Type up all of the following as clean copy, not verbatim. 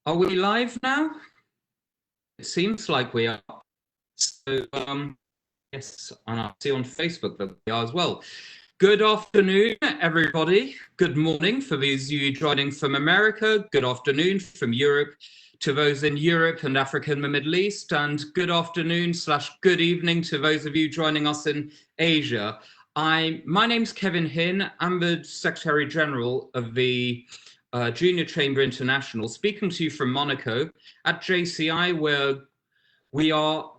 Are we live now? It seems like we are. So, yes, and I see on Facebook that we are as well. Good afternoon, everybody. Good morning for those of you joining from America. Good afternoon from Europe to those in Europe and Africa and the Middle East. And good afternoon / good evening to those of you joining us in Asia. My name's Kevin Hin. I'm the Secretary General of the Junior Chamber International, speaking to you from Monaco at JCI, where we are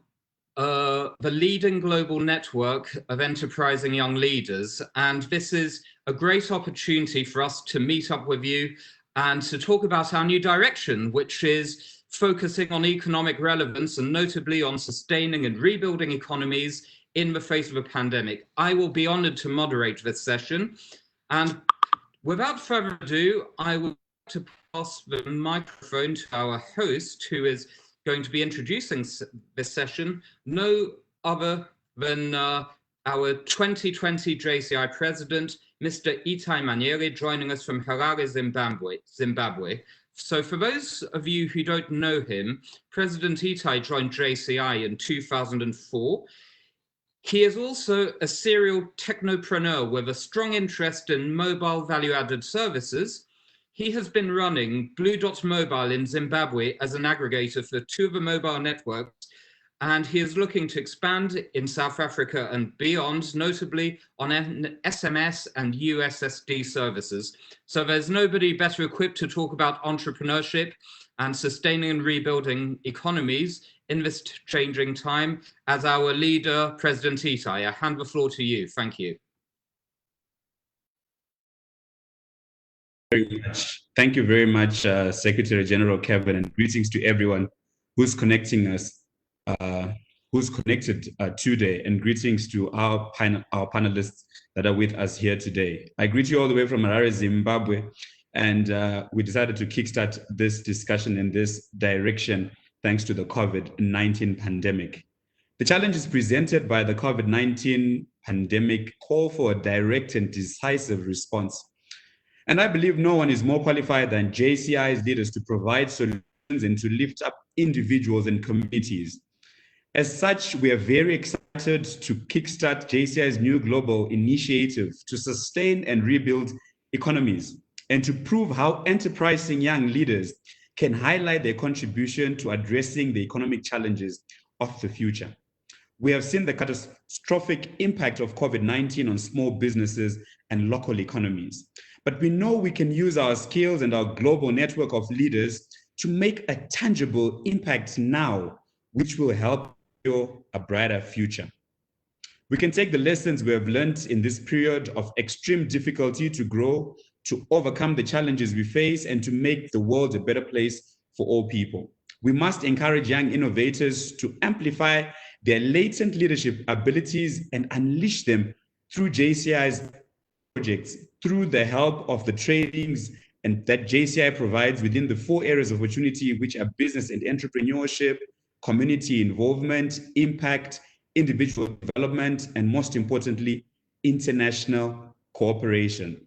the leading global network of enterprising young leaders. And this is a great opportunity for us to meet up with you and to talk about our new direction, which is focusing on economic relevance and notably on sustaining and rebuilding economies in the face of a pandemic. I will be honored to moderate this session. And without further ado, I would like to pass the microphone to our host, who is going to be introducing this session, no other than our 2020 JCI president, Mr. Itai Maniere, joining us from Harare, Zimbabwe. So for those of you who don't know him, President Itai joined JCI in 2004. He is also a serial technopreneur with a strong interest in mobile value-added services. He has been running Blue Dot Mobile in Zimbabwe as an aggregator for 2 of the mobile networks, and he is looking to expand in South Africa and beyond, notably on SMS and USSD services. So there's nobody better equipped to talk about entrepreneurship and sustaining and rebuilding economies in this changing time as our leader, President Itai. I hand the floor to you. Thank you. Very much. Thank you very much, Secretary General Kevin, and greetings to everyone who's connecting us, who's connected today, and greetings to our panelists that are with us here today. I greet you all the way from Harare, Zimbabwe, and we decided to kickstart this discussion in this direction thanks to the COVID-19 pandemic. The challenges presented by the COVID-19 pandemic call for a direct and decisive response. And I believe no one is more qualified than JCI's leaders to provide solutions and to lift up individuals and communities. As such, we are very excited to kickstart JCI's new global initiative to sustain and rebuild economies and to prove how enterprising young leaders can highlight their contribution to addressing the economic challenges of the future. We have seen the catastrophic impact of COVID-19 on small businesses and local economies. But we know we can use our skills and our global network of leaders to make a tangible impact now, which will help build a brighter future. We can take the lessons we have learned in this period of extreme difficulty to grow, to overcome the challenges we face, and to make the world a better place for all people. We must encourage young innovators to amplify their latent leadership abilities and unleash them through JCI's projects, through the help of the trainings and that JCI provides within the 4 areas of opportunity, which are business and entrepreneurship, community involvement, impact, individual development, and most importantly, international cooperation.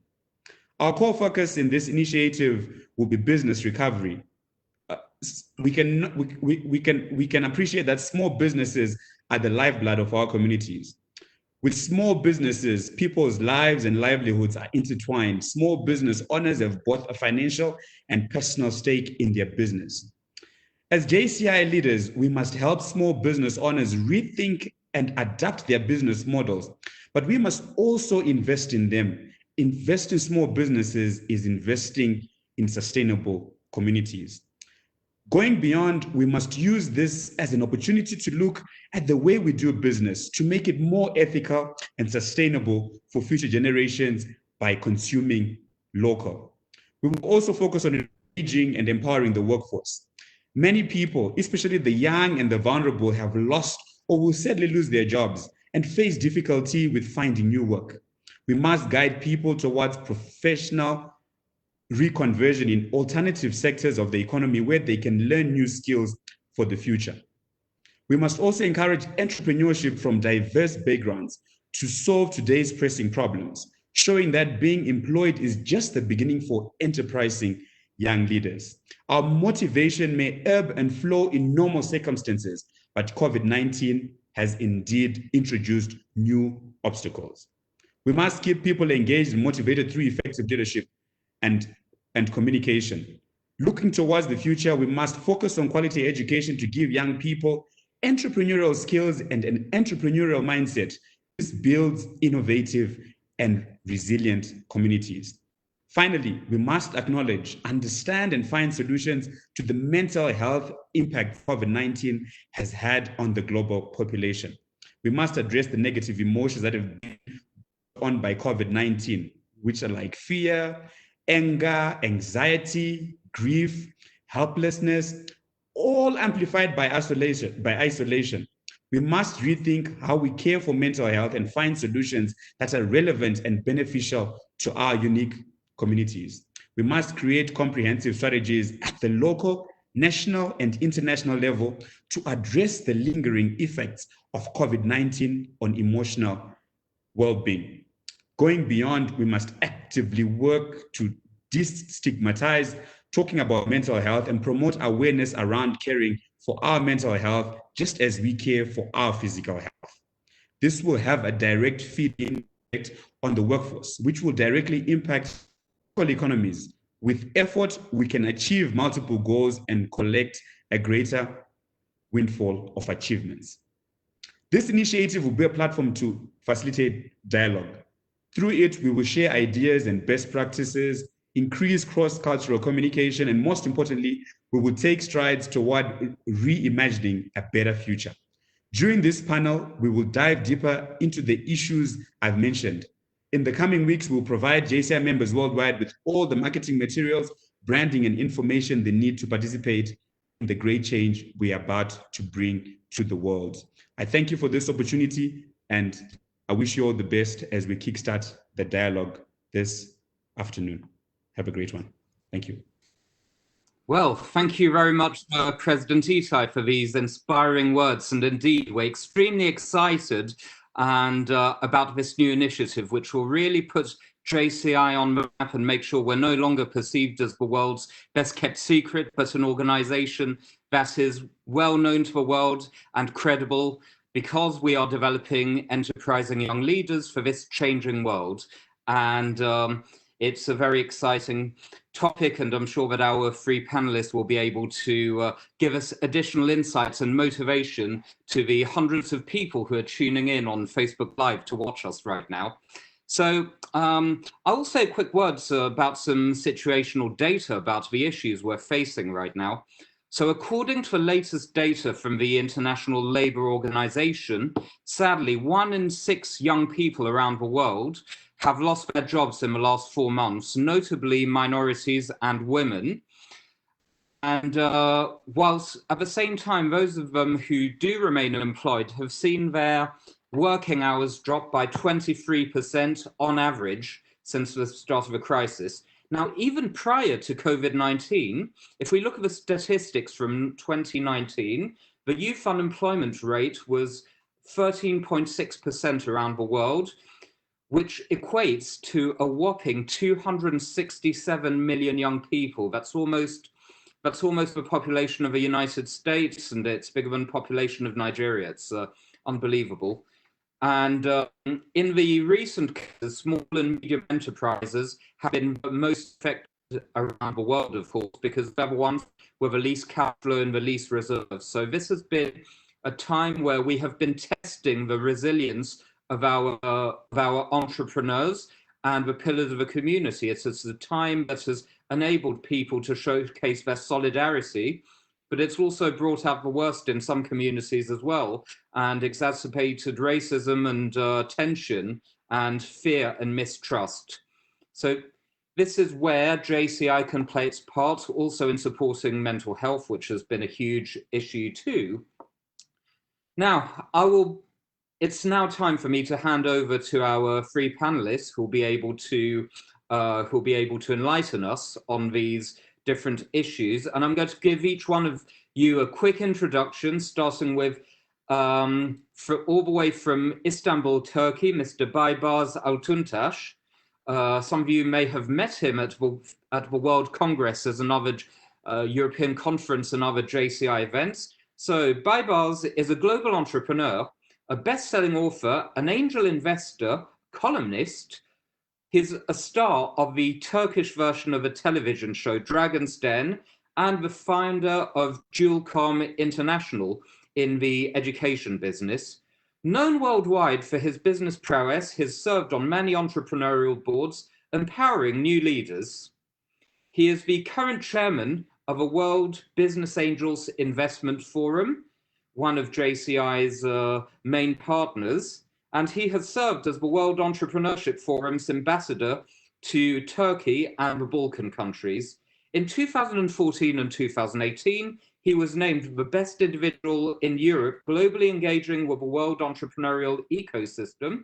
Our core focus in this initiative will be business recovery. We can appreciate that small businesses are the lifeblood of our communities. With small businesses, people's lives and livelihoods are intertwined. Small business owners have both a financial and personal stake in their business. As JCI leaders, we must help small business owners rethink and adapt their business models, but we must also invest in them. Investing in small businesses is investing in sustainable communities. Going beyond, we must use this as an opportunity to look at the way we do business, to make it more ethical and sustainable for future generations by consuming local. We will also focus on engaging and empowering the workforce. Many people, especially the young and the vulnerable, have lost or will sadly lose their jobs and face difficulty with finding new work. We must guide people towards professional reconversion in alternative sectors of the economy where they can learn new skills for the future. We must also encourage entrepreneurship from diverse backgrounds to solve today's pressing problems, showing that being employed is just the beginning for enterprising young leaders. Our motivation may ebb and flow in normal circumstances, but COVID-19 has indeed introduced new obstacles. We must keep people engaged and motivated through effective leadership and communication. Looking towards the future, we must focus on quality education to give young people entrepreneurial skills and an entrepreneurial mindset. This builds innovative and resilient communities. Finally, we must acknowledge, understand, and find solutions to the mental health impact COVID-19 has had on the global population. We must address the negative emotions that have been on by COVID-19, which are like fear, anger, anxiety, grief, helplessness, all amplified by isolation. We must rethink how we care for mental health and find solutions that are relevant and beneficial to our unique communities. We must create comprehensive strategies at the local, national, and international level to address the lingering effects of COVID-19 on emotional well-being. Going beyond, we must actively work to destigmatize talking about mental health and promote awareness around caring for our mental health, just as we care for our physical health. This will have a direct feed-in effect on the workforce, which will directly impact local economies. With effort, we can achieve multiple goals and collect a greater windfall of achievements. This initiative will be a platform to facilitate dialogue. Through it, we will share ideas and best practices, increase cross-cultural communication, and most importantly, we will take strides toward reimagining a better future. During this panel, we will dive deeper into the issues I've mentioned. In the coming weeks, we'll provide JCI members worldwide with all the marketing materials, branding, and information they need to participate in the great change we are about to bring to the world. I thank you for this opportunity, and I wish you all the best as we kickstart the dialogue this afternoon. Have a great one. Thank you. Well, thank you very much, President Itai, for these inspiring words. And indeed, we're extremely excited about this new initiative, which will really put JCI on the map and make sure we're no longer perceived as the world's best kept secret, but an organization that is well known to the world and credible, because we are developing enterprising young leaders for this changing world. And it's a very exciting topic, and I'm sure that our three panelists will be able to give us additional insights and motivation to the hundreds of people who are tuning in on Facebook Live to watch us right now. So I will say quick words about some situational data about the issues we're facing right now. So according to the latest data from the International Labour Organization, sadly, 1 in 6 young people around the world have lost their jobs in the last 4 months, notably minorities and women. And whilst at the same time, those of them who do remain unemployed have seen their working hours drop by 23% on average since the start of the crisis. Now, even prior to COVID-19, if we look at the statistics from 2019, the youth unemployment rate was 13.6% around the world, which equates to a whopping 267 million young people. That's almost the population of the United States, and it's bigger than the population of Nigeria. It's unbelievable. And in the recent cases, small and medium enterprises have been most affected around the world, of course, because they're the ones with the least cash flow and the least reserves. So this has been a time where we have been testing the resilience of our entrepreneurs and the pillars of the community. It's a time that has enabled people to showcase their solidarity, but it's also brought out the worst in some communities as well, and exacerbated racism and tension and fear and mistrust. So this is where JCI can play its part, also in supporting mental health, which has been a huge issue too. Now, it's now time for me to hand over to our three panelists who'll be able to enlighten us on these different issues. And I'm going to give each one of you a quick introduction, starting with all the way from Istanbul, Turkey, Mr. Baybars Altuntaş. Some of you may have met him at the World Congress as another European conference and other JCI events. So Baybars is a global entrepreneur, a best-selling author, an angel investor, columnist. He's a star of the Turkish version of a television show, Dragon's Den, and the founder of Dualcom International in the education business. Known worldwide for his business prowess, he's served on many entrepreneurial boards, empowering new leaders. He is the current chairman of a World Business Angels Investment Forum, one of JCI's main partners, and he has served as the World Entrepreneurship Forum's ambassador to Turkey and the Balkan countries. In 2014 and 2018, he was named the best individual in Europe, globally engaging with the world entrepreneurial ecosystem.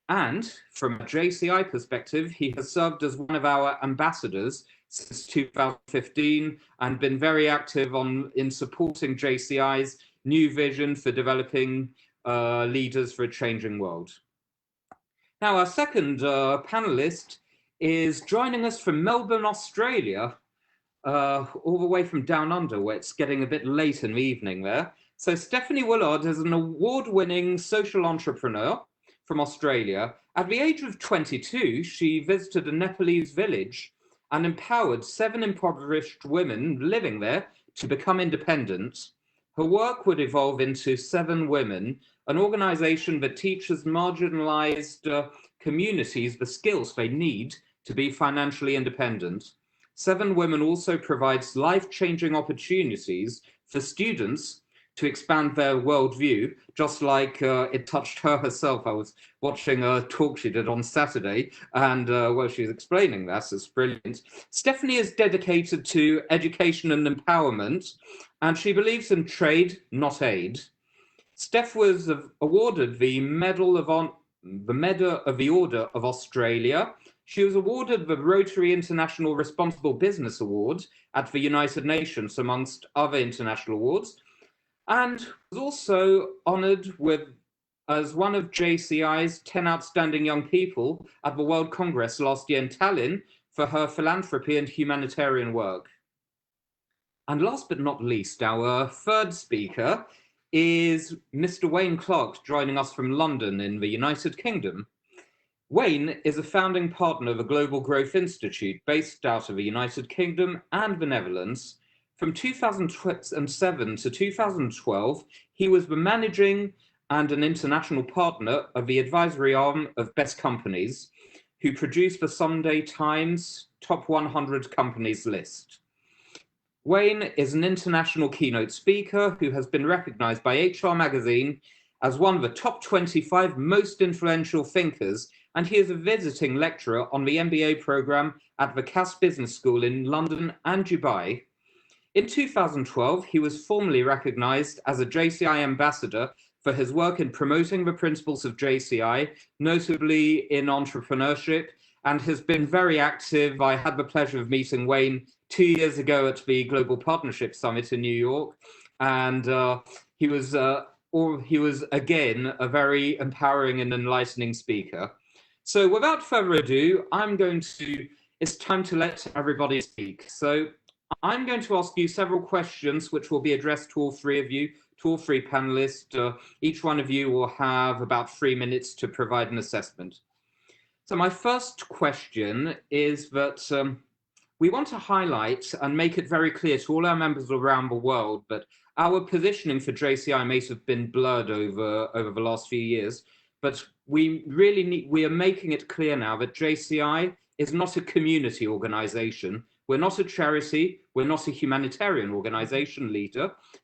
And from a JCI perspective, he has served as one of our ambassadors since 2015 and been very active in supporting JCI's new vision for developing leaders for a changing world. Now, our second panelist is joining us from Melbourne, Australia, all the way from down under, where it's getting a bit late in the evening there. So Stephanie Willard is an award-winning social entrepreneur from Australia. At the age of 22, she visited a Nepalese village and empowered 7 impoverished women living there to become independent. Her work would evolve into 7 Women, an organization that teaches marginalized communities the skills they need to be financially independent. 7 Women also provides life-changing opportunities for students to expand their worldview, just like it touched her herself. I was watching a talk she did on Saturday, and well, she's explaining that. It's brilliant. Stephanie is dedicated to education and empowerment, and she believes in trade, not aid. Steph was awarded the Medal of the Order of Australia. She was awarded the Rotary International Responsible Business Award at the United Nations, amongst other international awards, and was also honoured as one of JCI's 10 outstanding young people at the World Congress last year in Tallinn for her philanthropy and humanitarian work. And last but not least, our third speaker is Mr. Wayne Clark, joining us from London in the United Kingdom. Wayne is a founding partner of a Global Growth Institute based out of the United Kingdom and the Netherlands. From 2007 to 2012, he was the managing and an international partner of the advisory arm of Best Companies, who produced the Sunday Times Top 100 Companies list. Wayne is an international keynote speaker who has been recognized by HR Magazine as one of the top 25 most influential thinkers, and he is a visiting lecturer on the MBA program at the Cass Business School in London and Dubai. In 2012, he was formally recognized as a JCI ambassador for his work in promoting the principles of JCI, notably in entrepreneurship, and has been very active. I had the pleasure of meeting Wayne 2 years ago at the Global Partnership Summit in New York, and he was again a very empowering and enlightening speaker. So without further ado, it's time to let everybody speak. So I'm going to ask you several questions which will be addressed to all 3 of you, to all 3 panelists. Each one of you will have about 3 minutes to provide an assessment. So my first question is that we want to highlight and make it very clear to all our members around the world that our positioning for JCI may have been blurred over the last few years, but we are making it clear now that JCI is not a community organization. We're not a charity, we're not a humanitarian organization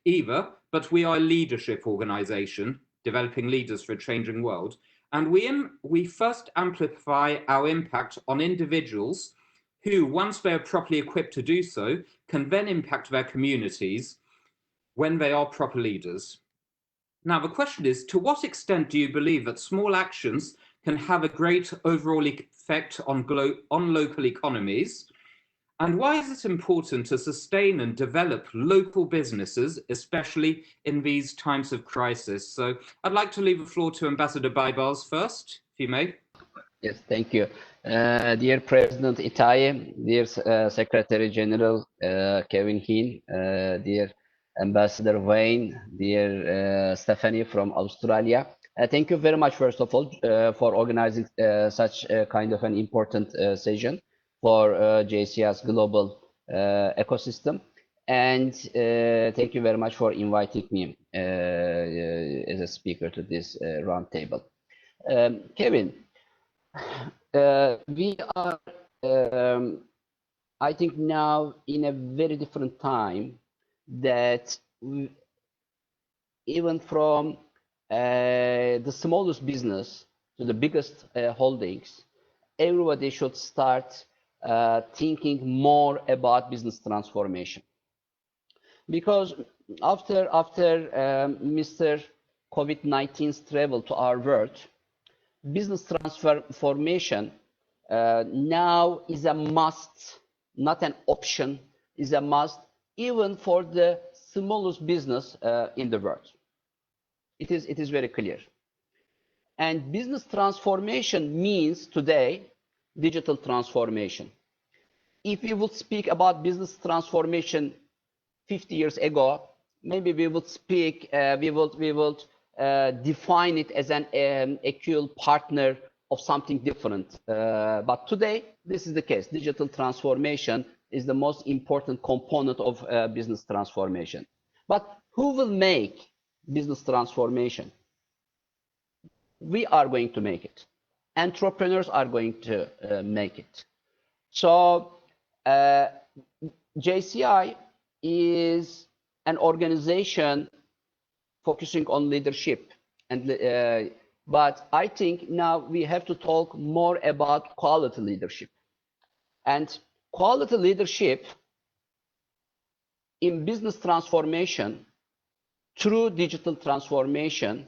either, but we are a leadership organization, developing leaders for a changing world. And we first amplify our impact on individuals who, once they are properly equipped to do so, can then impact their communities when they are proper leaders. Now, the question is, to what extent do you believe that small actions can have a great overall effect on local economies? And why is it important to sustain and develop local businesses, especially in these times of crisis? So I'd like to leave the floor to Ambassador Baybars first, if you may. Yes, thank you. Dear President Itaye, dear Secretary General Kevin Hinn, dear Ambassador Wayne, dear Stephanie from Australia. Thank you very much, first of all, for organizing such kind of an important session for JCI's global ecosystem. And thank you very much for inviting me as a speaker to this roundtable. Kevin, we are, I think, now in a very different time that even from the smallest business to the biggest holdings, everybody should start thinking more about business transformation. Because after Mr. COVID-19's travel to our world, business transformation now is a must, not an option, is a must, even for the smallest business in the world. It is very clear. And business transformation means today digital transformation. If we would speak about business transformation 50 years ago, maybe we would speak, we would define it as an equal partner of something different. But today, this is the case. Digital transformation is the most important component of business transformation. But who will make business transformation? We are going to make it. Entrepreneurs are going to make it. So JCI is an organization focusing on leadership, and but I think now we have to talk more about quality leadership. And quality leadership in business transformation through digital transformation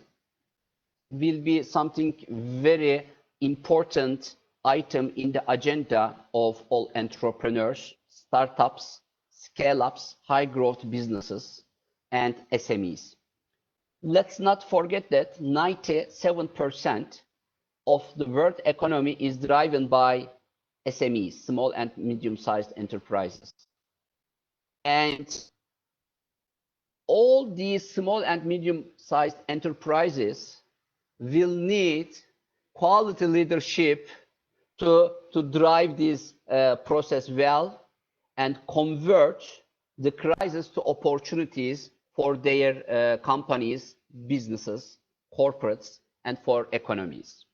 will be something very important item in the agenda of all entrepreneurs, startups, scale-ups, high-growth businesses, and SMEs. Let's not forget that 97% of the world economy is driven by SMEs, small and medium-sized enterprises. And all these small and medium-sized enterprises will need quality leadership to drive this process well and convert the crisis to opportunities for their companies, businesses, corporates, and for economies.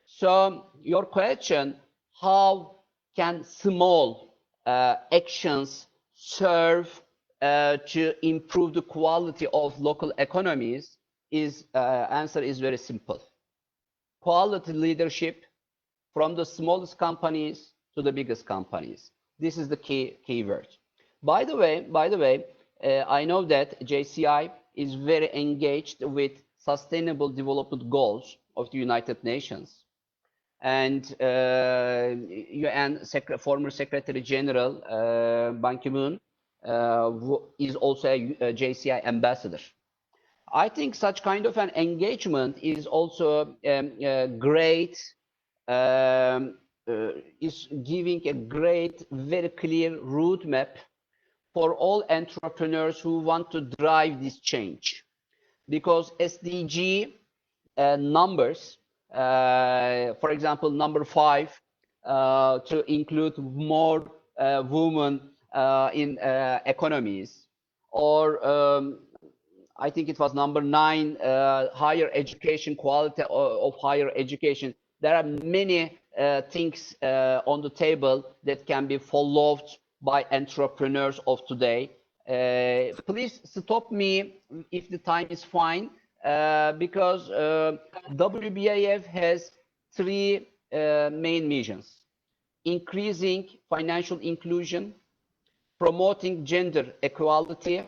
So your question, how can small actions serve to improve the quality of local economies, is answer is very simple. Quality leadership from the smallest companies to the biggest companies. This is the key word. By the way, I know that JCI is very engaged with Sustainable Development Goals of the United Nations. And UN former Secretary General Ban Ki-moon is also a JCI ambassador. I think such kind of an engagement is also great, is giving a great, very clear roadmap for all entrepreneurs who want to drive this change. Because SDG numbers, for example, number 5, to include more women in economies, or I think it was number 9, higher education, quality of higher education. There are many things on the table that can be followed by entrepreneurs of today. Please stop me if the time is fine, because WBIF has 3 main missions: increasing financial inclusion, promoting gender equality,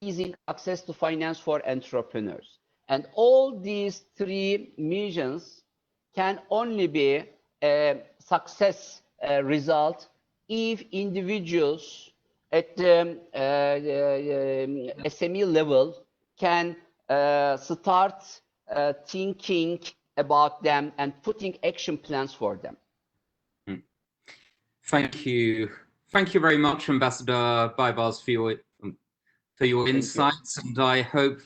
easing access to finance for entrepreneurs. And all these 3 missions can only be a success result if individuals at the SME level can start thinking about them and putting action plans for them. Thank you. Thank you very much, Ambassador Baibars, for your insights. And I hope,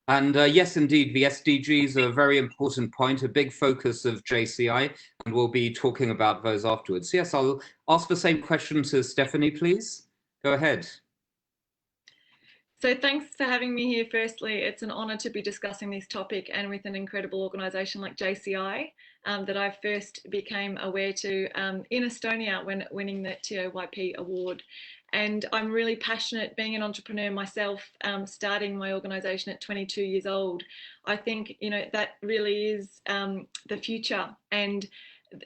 and yes, indeed, the SDGs are a very important point, a big focus of JCI, and we'll be talking about those afterwards. Yes, I'll ask the same question to Stephanie, please. Go ahead. So thanks for having me here. Firstly, it's an honour to be discussing this topic and with an incredible organisation like JCI that I first became aware to in Estonia when winning the TOYP award. And I'm really passionate, being an entrepreneur myself, starting my organisation at 22 years old. I think, you know, that really is the future. And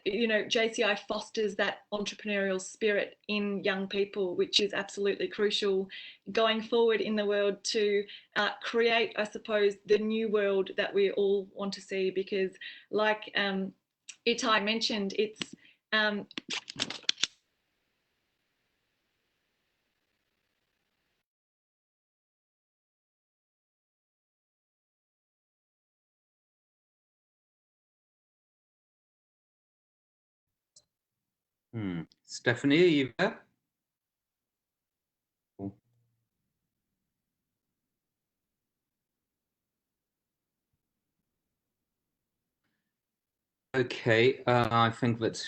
you know, JCI fosters that entrepreneurial spirit in young people, which is absolutely crucial going forward in the world to create, I suppose, the new world that we all want to see. Because like Itai mentioned, it's Stephanie, are you there? Okay, I think that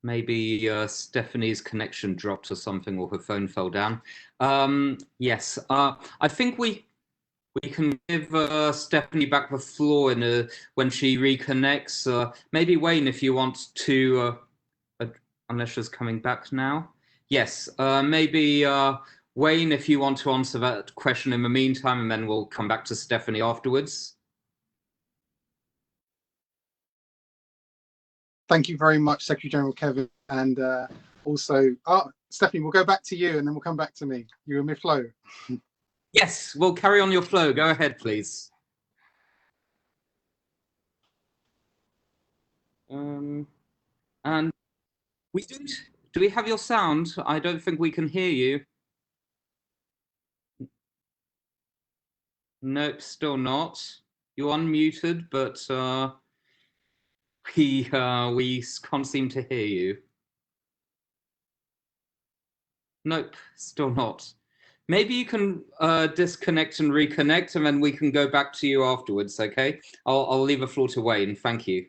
maybe Stephanie's connection dropped or something, or her phone fell down. Yes, I think we can give Stephanie back the floor when she reconnects. Maybe Wayne, if you want to, unless she's coming back now. Yes, maybe Wayne, if you want to answer that question in the meantime, and then we'll come back to Stephanie afterwards. Thank you very much, Secretary General Kevin. And also, Stephanie, we'll go back to you and then we'll come back to me. You and me flow. Yes, we'll carry on your flow. Go ahead, please. And we don't. Do we have your sound? I don't think we can hear you. Nope, still not. You're unmuted, but we can't seem to hear you. Nope, still not. Maybe you can disconnect and reconnect, and then we can go back to you afterwards, okay? I'll leave the floor to Wayne. Thank you.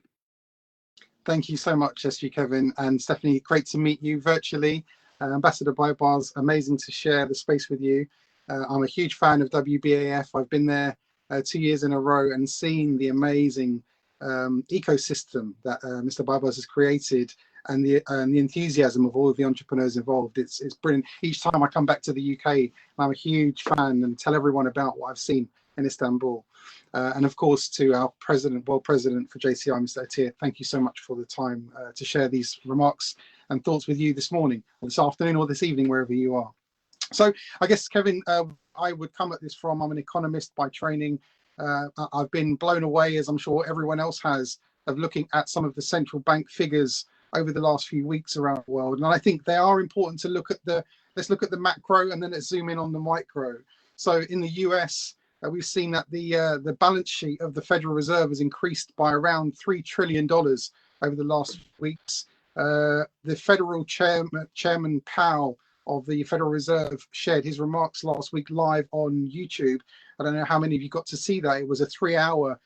Thank you so much, SG Kevin and Stephanie. Great to meet you virtually. Ambassador Baibars, amazing to share the space with you. I'm a huge fan of WBAF. I've been there 2 years in a row and seen the amazing ecosystem that Mr. Baibars has created, and the enthusiasm of all of the entrepreneurs involved. It's brilliant. Each time I come back to the UK, I'm a huge fan and tell everyone about what I've seen in Istanbul. And of course, to our world president for JCI, Mr. Atir, thank you so much for the time to share these remarks and thoughts with you this morning, or this afternoon, or this evening, wherever you are. So I guess, Kevin, I would come at this from, I'm an economist by training. I've been blown away, as I'm sure everyone else has, of looking at some of the central bank figures over the last few weeks around the world. And I think they are important to look at let's look at the macro and then let's zoom in on the micro. So in the US, we've seen that the balance sheet of the Federal Reserve has increased by around $3 trillion over the last weeks. The Federal Chairman Powell of the Federal Reserve shared his remarks last week live on YouTube. I don't know how many of you got to see that. It was a 3-hour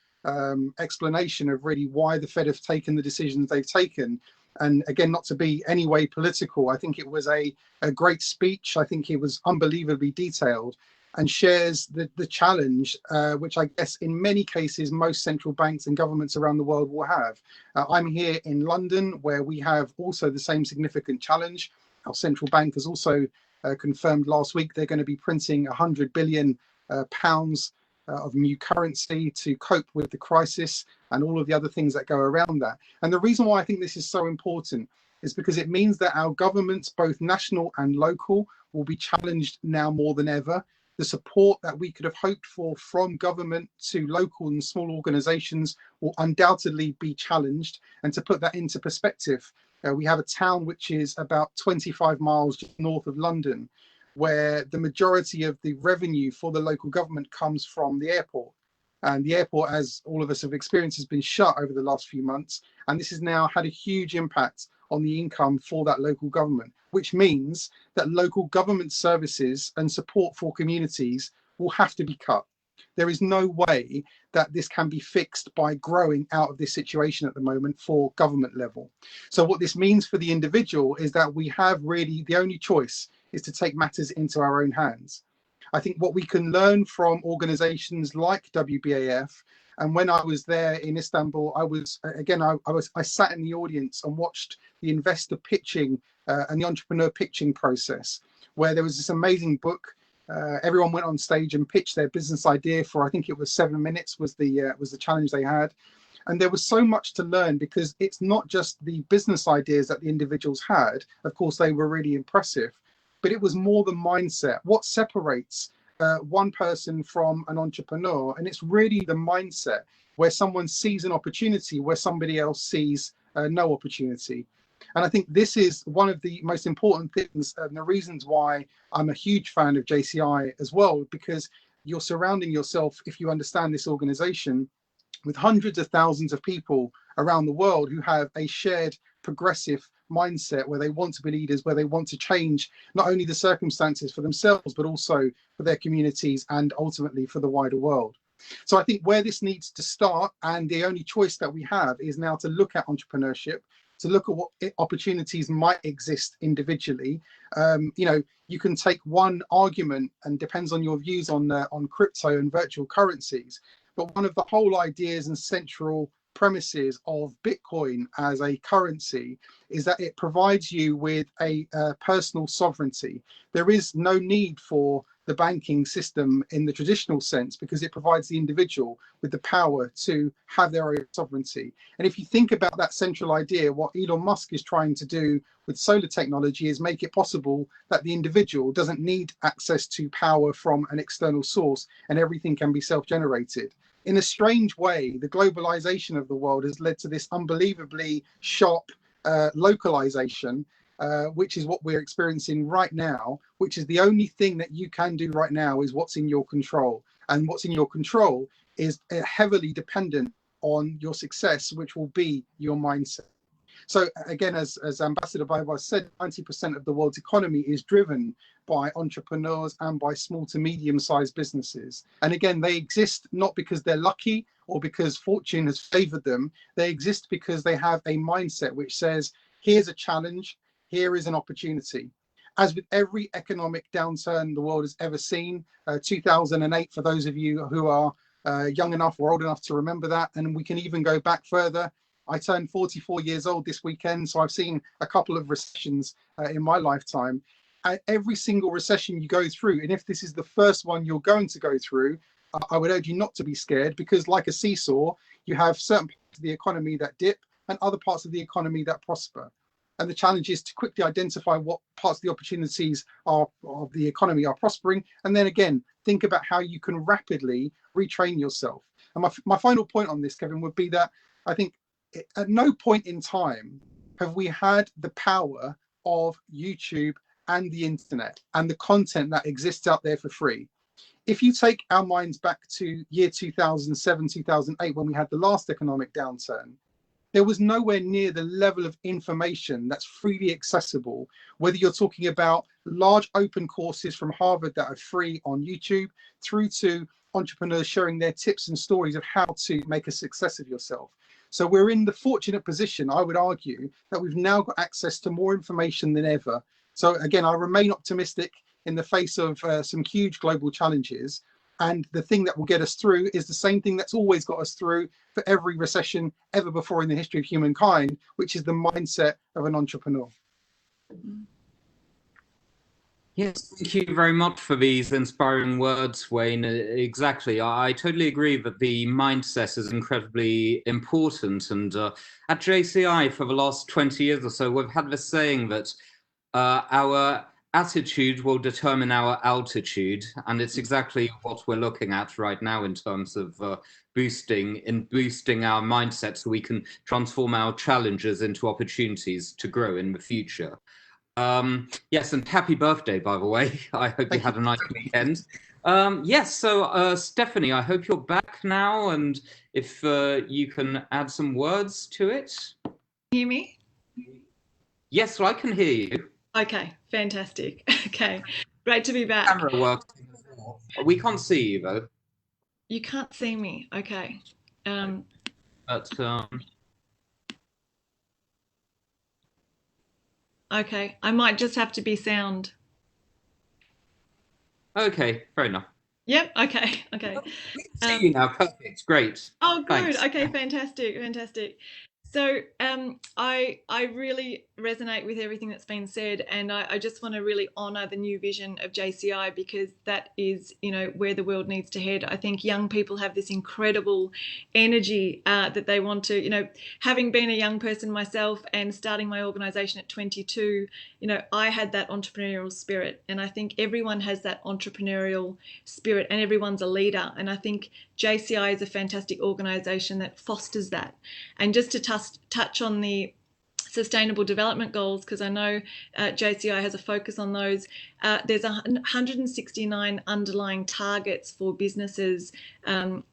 explanation of really why the Fed have taken the decisions they've taken. And again, not to be any way political, I think it was a great speech. I think it was unbelievably detailed and shares the challenge, which I guess in many cases, most central banks and governments around the world will have. I'm here in London, where we have also the same significant challenge. Our central bank has also confirmed last week they're going to be printing 100 billion pounds of new currency to cope with the crisis and all of the other things that go around that. And the reason why I think this is so important is because it means that our governments, both national and local, will be challenged now more than ever. The support that we could have hoped for from government to local and small organizations will undoubtedly be challenged. And to put that into perspective, we have a town which is about 25 miles north of London, where the majority of the revenue for the local government comes from the airport. And the airport, as all of us have experienced, has been shut over the last few months. And this has now had a huge impact on the income for that local government, which means that local government services and support for communities will have to be cut. There is no way that this can be fixed by growing out of this situation at the moment for government level. So what this means for the individual is that we have really the only choice is to take matters into our own hands. I think what we can learn from organizations like WBAF, and when I was there in Istanbul, I sat in the audience and watched the investor pitching and the entrepreneur pitching process, where there was this amazing book. Everyone went on stage and pitched their business idea for, I think it was 7 minutes was the challenge they had. And there was so much to learn, because it's not just the business ideas that the individuals had. Of course, they were really impressive, but it was more the mindset. What separates one person from an entrepreneur? And it's really the mindset, where someone sees an opportunity where somebody else sees no opportunity. And I think this is one of the most important things, and the reasons why I'm a huge fan of JCI as well, because you're surrounding yourself, if you understand this organization, with hundreds of thousands of people around the world who have a shared progressive mindset, where they want to be leaders, where they want to change not only the circumstances for themselves, but also for their communities and ultimately for the wider world. So I think where this needs to start, and the only choice that we have, is now to look at entrepreneurship, to look at what opportunities might exist individually. You can take one argument, and depends on your views on crypto and virtual currencies. But one of the whole ideas and central premises of Bitcoin as a currency is that it provides you with a personal sovereignty. There is no need for the banking system in the traditional sense, because it provides the individual with the power to have their own sovereignty. And if you think about that central idea, what Elon Musk is trying to do with solar technology is make it possible that the individual doesn't need access to power from an external source, and everything can be self-generated. In a strange way, the globalization of the world has led to this unbelievably sharp localization, which is what we're experiencing right now, which is the only thing that you can do right now is what's in your control. And what's in your control is heavily dependent on your success, which will be your mindset. So again, as Ambassador Baibars said, 90% of the world's economy is driven by entrepreneurs and by small to medium-sized businesses. And again, they exist not because they're lucky or because fortune has favored them. They exist because they have a mindset which says, here's a challenge, here is an opportunity. As with every economic downturn the world has ever seen, 2008, for those of you who are young enough or old enough to remember that, and we can even go back further. I turned 44 years old this weekend, so I've seen a couple of recessions in my lifetime. Every single recession you go through, and if this is the first one you're going to go through, I would urge you not to be scared, because like a seesaw, you have certain parts of the economy that dip and other parts of the economy that prosper. And the challenge is to quickly identify what parts of the opportunities of the economy are prospering, and then again, think about how you can rapidly retrain yourself. And my final point on this, Kevin, would be that I think at no point in time have we had the power of YouTube and the internet and the content that exists out there for free. If you take our minds back to year 2007, 2008, when we had the last economic downturn, there was nowhere near the level of information that's freely accessible, whether you're talking about large open courses from Harvard that are free on YouTube, through to entrepreneurs sharing their tips and stories of how to make a success of yourself. So we're in the fortunate position, I would argue, that we've now got access to more information than ever. So again, I remain optimistic in the face of some huge global challenges. And the thing that will get us through is the same thing that's always got us through for every recession ever before in the history of humankind, which is the mindset of an entrepreneur. Yes, thank you very much for these inspiring words, Wayne. Exactly. I totally agree that the mindset is incredibly important. And at JCI, for the last 20 years or so, we've had this saying that our attitude will determine our altitude. And it's exactly what we're looking at right now in terms of boosting our mindset, so we can transform our challenges into opportunities to grow in the future. Yes, and happy birthday, by the way. I hope you had a nice weekend. Yes, so Stephanie, I hope you're back now, and if you can add some words to it. Hear me? Yes, so I can hear you. Okay, fantastic. Okay, great to be back. Camera works. We can't see you though. You can't see me. Okay. But Okay, I might just have to be sound. okay, fair enough. Yep. Okay. Okay. We can see you now. Perfect. Great. Oh, good. Thanks. Okay, fantastic, fantastic. So I really resonate with everything that's been said, and I just want to really honour the new vision of JCI, because that is, you know, where the world needs to head. I think young people have this incredible energy that they want to, you know, having been a young person myself and starting my organisation at 22, you know, I had that entrepreneurial spirit, and I think everyone has that entrepreneurial spirit, and everyone's a leader, and I think JCI is a fantastic organisation that fosters that. And just to touch on the Sustainable Development Goals, because I know JCI has a focus on those, there's 169 underlying targets for businesses and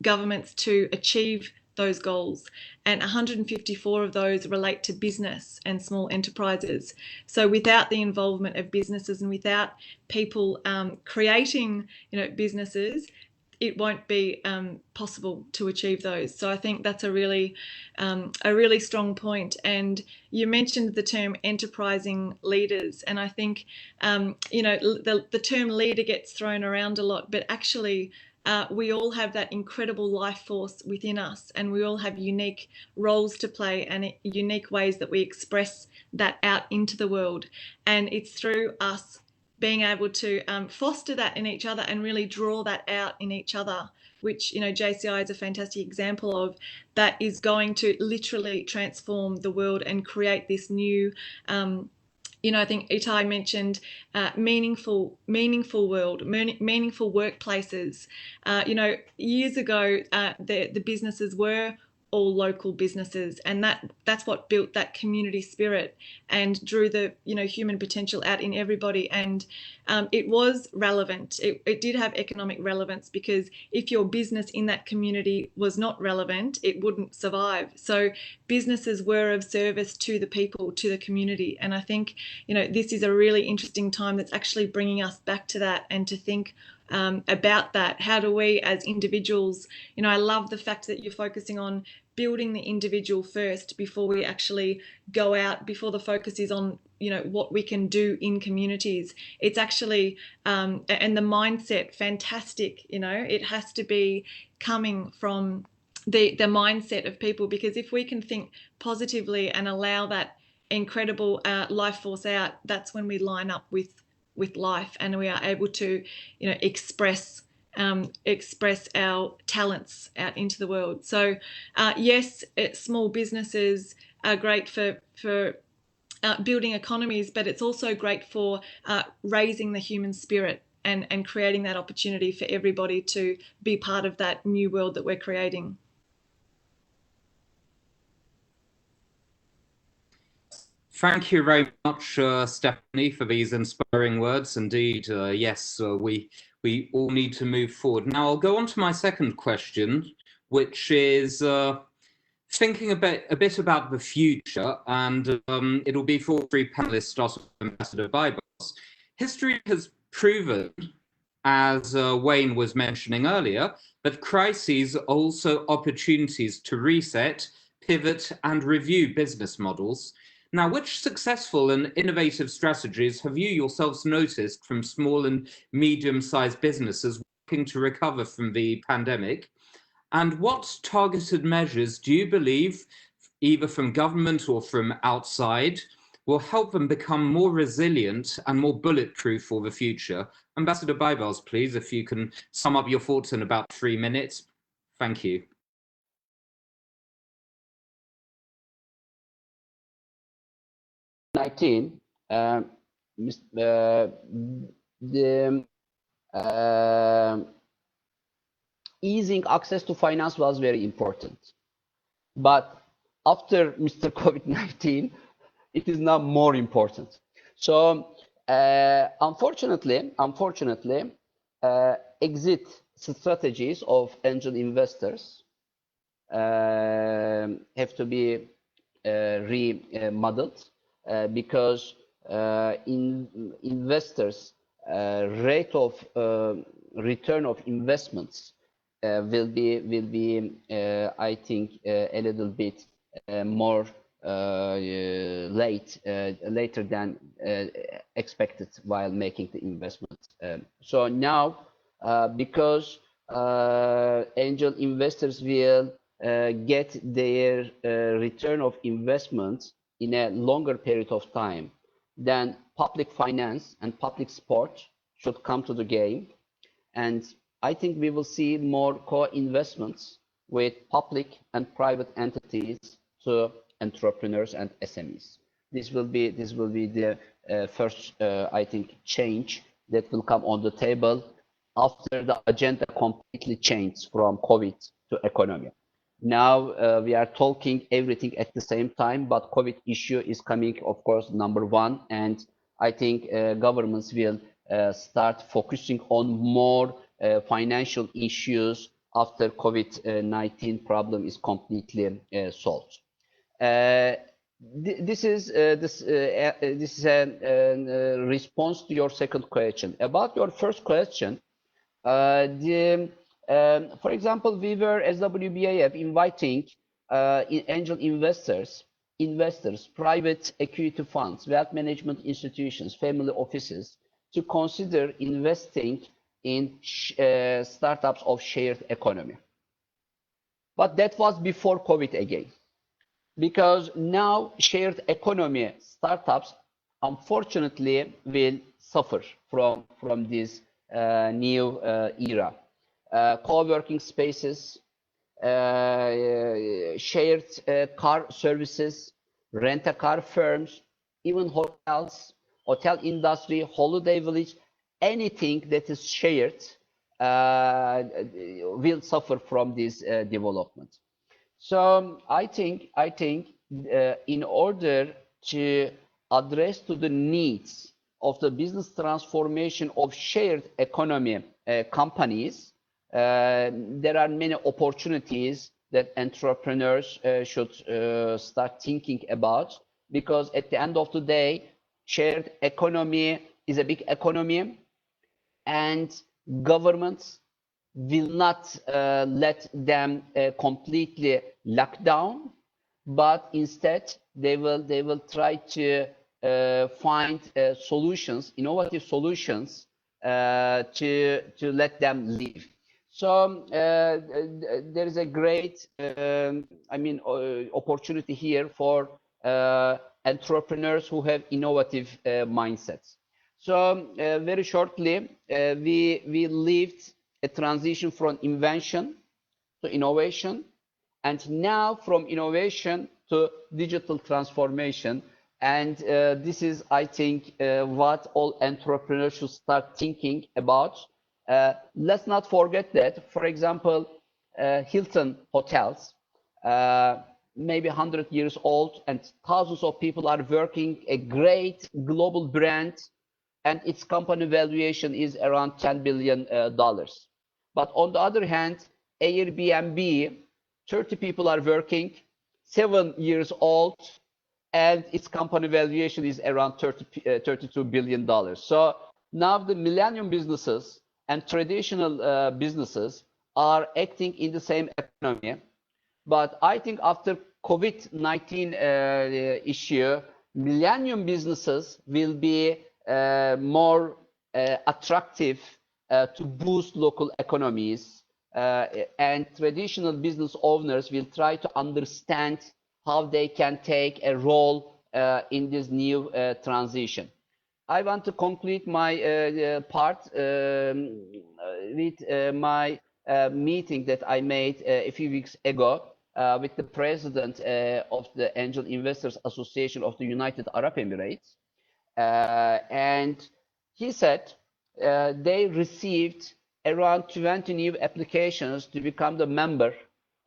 governments to achieve those goals, and 154 of those relate to business and small enterprises. So without the involvement of businesses and without people creating, you know, businesses, it won't be possible to achieve those. So I think that's a really strong point. And you mentioned the term enterprising leaders, and I think you know, the term leader gets thrown around a lot, but actually we all have that incredible life force within us, and we all have unique roles to play and unique ways that we express that out into the world. And it's through us being able to foster that in each other and really draw that out in each other, which, you know, JCI is a fantastic example of, that is going to literally transform the world and create this new you know, I think Itai mentioned meaningful world, meaningful workplaces. You know, years ago, the businesses were all local businesses, and that's what built that community spirit and drew the, you know, human potential out in everybody. And it was relevant. It did have economic relevance, because if your business in that community was not relevant, it wouldn't survive. So businesses were of service to the people, to the community. And I think, you know, this is a really interesting time that's actually bringing us back to that, and to think about that. How do we as individuals, you know, I love the fact that you're focusing on building the individual first before we actually go out, before the focus is on, you know, what we can do in communities. It's actually and the mindset, fantastic, you know, it has to be coming from the mindset of people, because if we can think positively and allow that incredible life force out, that's when we line up with life, and we are able to, you know, express our talents out into the world. So yes, small businesses are great for building economies, but it's also great for raising the human spirit and creating that opportunity for everybody to be part of that new world that we're creating. Thank you very much, Stephanie, for these inspiring words. Indeed, yes, we all need to move forward. Now, I'll go on to my second question, which is thinking a bit about the future, and it'll be for all three panelists, starting with Ambassador Bybars. History has proven, as Wayne was mentioning earlier, that crises are also opportunities to reset, pivot, and review business models. Now, which successful and innovative strategies have you yourselves noticed from small and medium-sized businesses working to recover from the pandemic? And what targeted measures do you believe, either from government or from outside, will help them become more resilient and more bulletproof for the future? Ambassador Bybars, please, if you can sum up your thoughts in about 3 minutes. Thank you. Easing access to finance was very important. But after Mr. COVID-19, it is now more important. So Unfortunately, exit strategies of angel investors have to be remodeled because investors' rate of return of investments will be I think a little bit more later than expected while making the investment. So now, because angel investors will get their return of investment in a longer period of time, then public finance and public support should come to the game. And I think we will see more co-investments with public and private entities to entrepreneurs and SMEs. This will be the first, I think, change that will come on the table after the agenda completely changed from COVID to economy. Now we are talking everything at the same time, but COVID issue is coming, of course, number one, and I think governments will start focusing on more financial issues after COVID-19 problem is completely solved. This is a response to your second question. About your first question, for example, we were, as WBAF, inviting angel investors, private equity funds, wealth management institutions, family offices, to consider investing in startups of shared economy. But that was before COVID again, because now shared economy startups, unfortunately, will suffer from this new era. Co-working spaces, shared car services, rent-a-car firms, even hotels, hotel industry, holiday village, anything that is shared will suffer from this development. So I think in order to address to the needs of the business transformation of shared economy companies, there are many opportunities that entrepreneurs should start thinking about, because at the end of the day, shared economy is a big economy, and governments will not let them completely lock down, but instead they will try to find solutions, innovative solutions, to let them live. So there is a great, opportunity here for entrepreneurs who have innovative mindsets. So very shortly, we lived a transition from invention to innovation, and now from innovation to digital transformation. And this is, I think, what all entrepreneurs should start thinking about. Let's not forget that, for example, Hilton hotels, maybe 100 years old, and thousands of people are working, a great global brand, and its company valuation is around $10 billion. But on the other hand, Airbnb, 30 people are working, 7 years old, and its company valuation is around $32 billion. So now the millennium businesses and traditional businesses are acting in the same economy. But I think after COVID-19 issue, millennium businesses will be more attractive to boost local economies, and traditional business owners will try to understand how they can take a role in this new transition. I want to conclude my part with my meeting that I made a few weeks ago with the president of the Angel Investors Association of the United Arab Emirates. And he said they received around 20 new applications to become the member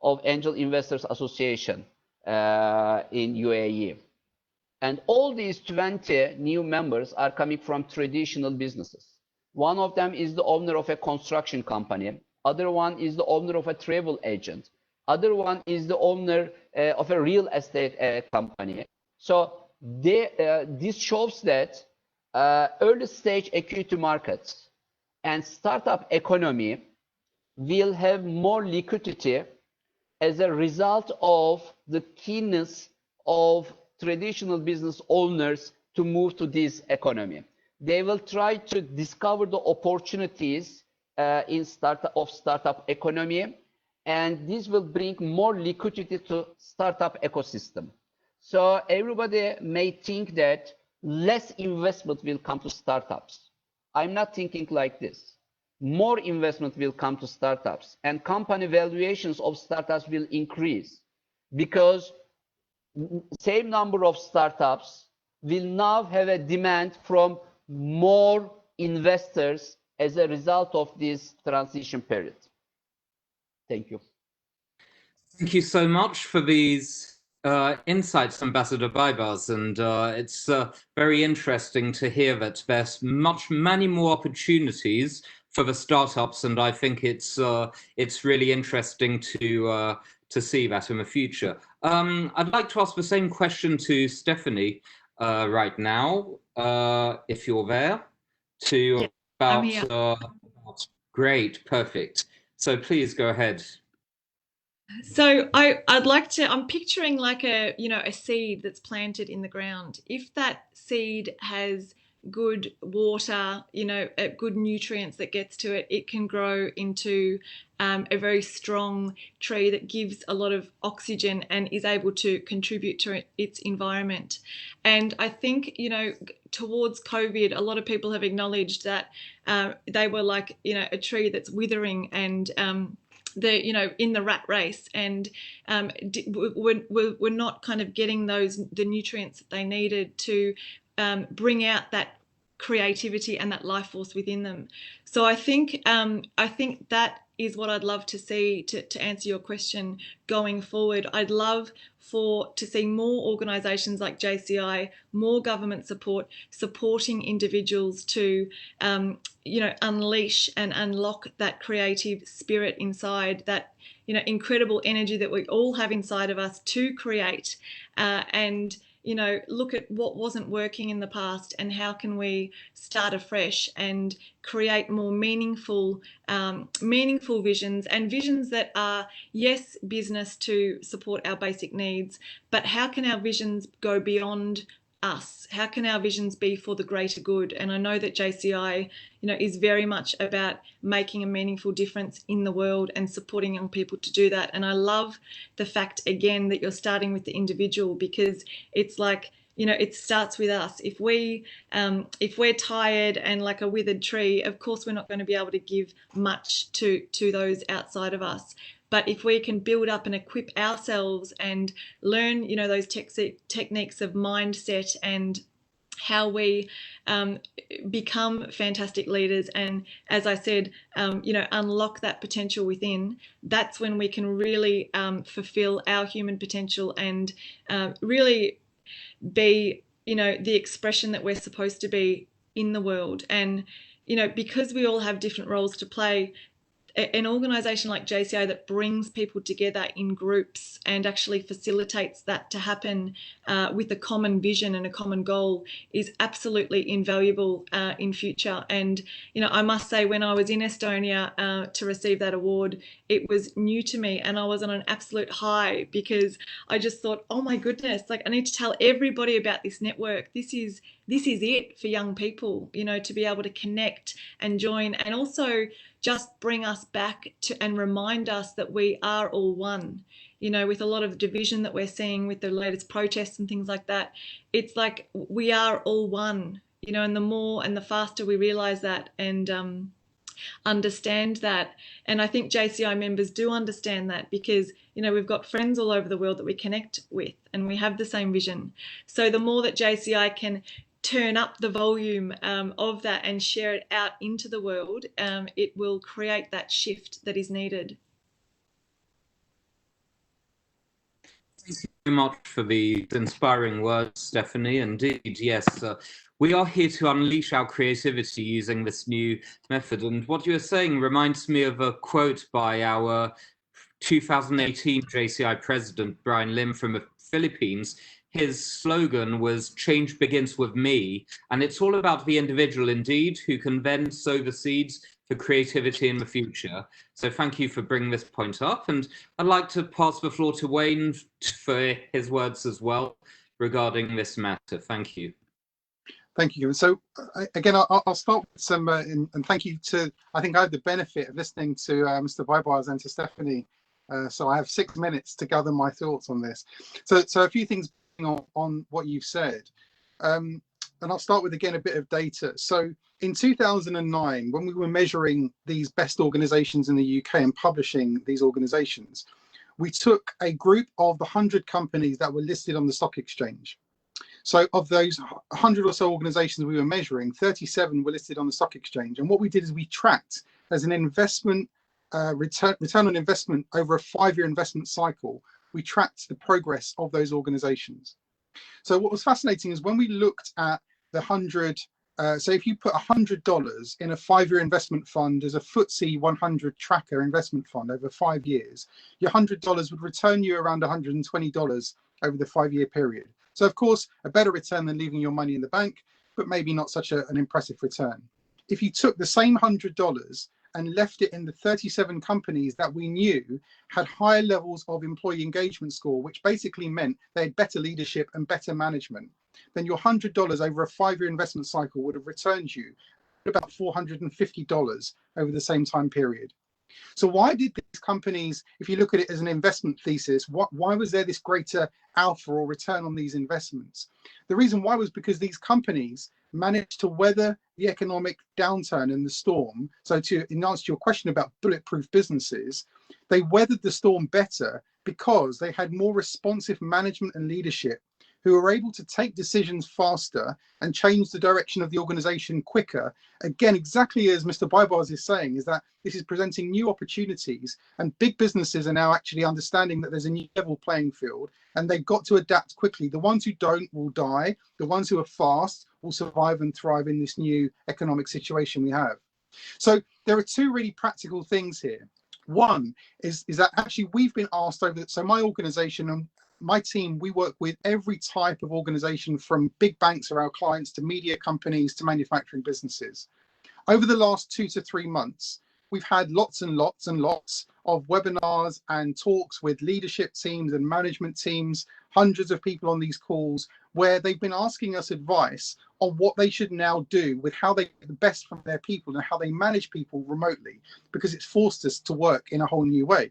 of Angel Investors Association in UAE. And all these 20 new members are coming from traditional businesses. One of them is the owner of a construction company. Other one is the owner of a travel agent. Other one is the owner of a real estate company. So this shows that early stage equity markets and startup economy will have more liquidity as a result of the keenness of traditional business owners to move to this economy. They will try to discover the opportunities in startup economy, and this will bring more liquidity to startup ecosystem. So everybody may think that less investment will come to startups. I'm not thinking like this. More investment will come to startups, and company valuations of startups will increase because same number of startups will now have a demand from more investors as a result of this transition period. Thank you. Thank you so much for these insights, Ambassador Baibars, and it's very interesting to hear that there's many more opportunities for the startups, and I think it's really interesting to see that in the future. I'd like to ask the same question to Stephanie right now, if you're there, Yeah, I'm here. Great, perfect. So please go ahead. So I'd like to, I'm picturing like a seed that's planted in the ground. If that seed has good water, good nutrients that gets to it, it can grow into a very strong tree that gives a lot of oxygen and is able to contribute to its environment. And I think, towards COVID, a lot of people have acknowledged that they were like, a tree that's withering and in the rat race, and we're not kind of getting the nutrients that they needed to bring out that creativity and that life force within them. So I think that is what I'd love to see to answer your question going forward. I'd love to see more organisations like JCI, more government support, supporting individuals to unleash and unlock that creative spirit inside, that incredible energy that we all have inside of us to create, and look at what wasn't working in the past and how can we start afresh and create more meaningful visions, and visions that are, yes, business to support our basic needs, but how can our visions go beyond us? How can our visions be for the greater good? And I know that JCI, is very much about making a meaningful difference in the world and supporting young people to do that. And I love the fact, again, that you're starting with the individual, because it's like, it starts with us. If we're tired and like a withered tree, of course we're not going to be able to give much to those outside of us. But if we can build up and equip ourselves and learn, those techniques of mindset and how we become fantastic leaders, and as I said, unlock that potential within, that's when we can really fulfill our human potential and really be, the expression that we're supposed to be in the world. And, because we all have different roles to play, an organisation like JCI that brings people together in groups and actually facilitates that to happen with a common vision and a common goal is absolutely invaluable in future. And, I must say, when I was in Estonia to receive that award, it was new to me and I was on an absolute high, because I just thought, oh my goodness, like I need to tell everybody about this network. This is it for young people, to be able to connect and join, and also just bring us back to and remind us that we are all one. With a lot of division that we're seeing with the latest protests and things like that, it's like we are all one, and the more and the faster we realize that and understand that. And I think JCI members do understand that, because we've got friends all over the world that we connect with and we have the same vision. So the more that JCI can turn up the volume of that and share it out into the world, it will create that shift that is needed. much for the inspiring words, Stephanie. Indeed, yes, we are here to unleash our creativity using this new method. And what you're saying reminds me of a quote by our 2018 JCI president, Brian Lim from the Philippines. His slogan was "Change begins with me." And it's all about the individual, indeed, who can then sow the seeds for creativity in the future. So thank you for bringing this point up. And I'd like to pass the floor to Wayne for his words as well regarding this matter. Thank you. Thank you. So again, I'll start with some, and thank you to, I think I had the benefit of listening to Mr. Baibars and to Stephanie. So I have 6 minutes to gather my thoughts on this. So a few things on what you've said. And I'll start with, again, a bit of data. So in 2009, when we were measuring these best organizations in the UK and publishing these organizations, we took a group of the 100 companies that were listed on the stock exchange. So of those 100 or so organizations we were measuring, 37 were listed on the stock exchange. And what we did is we tracked as an investment return on investment over a 5-year investment cycle. We tracked the progress of those organizations. So what was fascinating is when we looked at the 100, so if you put $100 in a 5-year investment fund as a FTSE 100 tracker investment fund over 5 years, your $100 would return you around $120 over the 5-year period. So of course, a better return than leaving your money in the bank, but maybe not such an impressive return. If you took the same $100 and left it in the 37 companies that we knew had higher levels of employee engagement score, which basically meant they had better leadership and better management, then your $100 over a 5-year investment cycle would have returned you about $450 over the same time period. So why did these companies, if you look at it as an investment thesis, why was there this greater alpha or return on these investments? The reason why was because these companies managed to weather the economic downturn and the storm. So in answer to your question about bulletproof businesses, they weathered the storm better because they had more responsive management and leadership who were able to take decisions faster and change the direction of the organization quicker. Again, exactly as Mr. Baibars is saying, is that this is presenting new opportunities, and big businesses are now actually understanding that there's a new level playing field and they've got to adapt quickly. The ones who don't will die. The ones who are fast will survive and thrive in this new economic situation we have. So there are two really practical things here. One is that actually we've been asked over, so my organization and my team, we work with every type of organization from big banks are our clients to media companies to manufacturing businesses. Over the last 2 to 3 months, we've had lots and lots and lots of webinars and talks with leadership teams and management teams, hundreds of people on these calls, where they've been asking us advice on what they should now do with how they get the best from their people and how they manage people remotely, because it's forced us to work in a whole new way.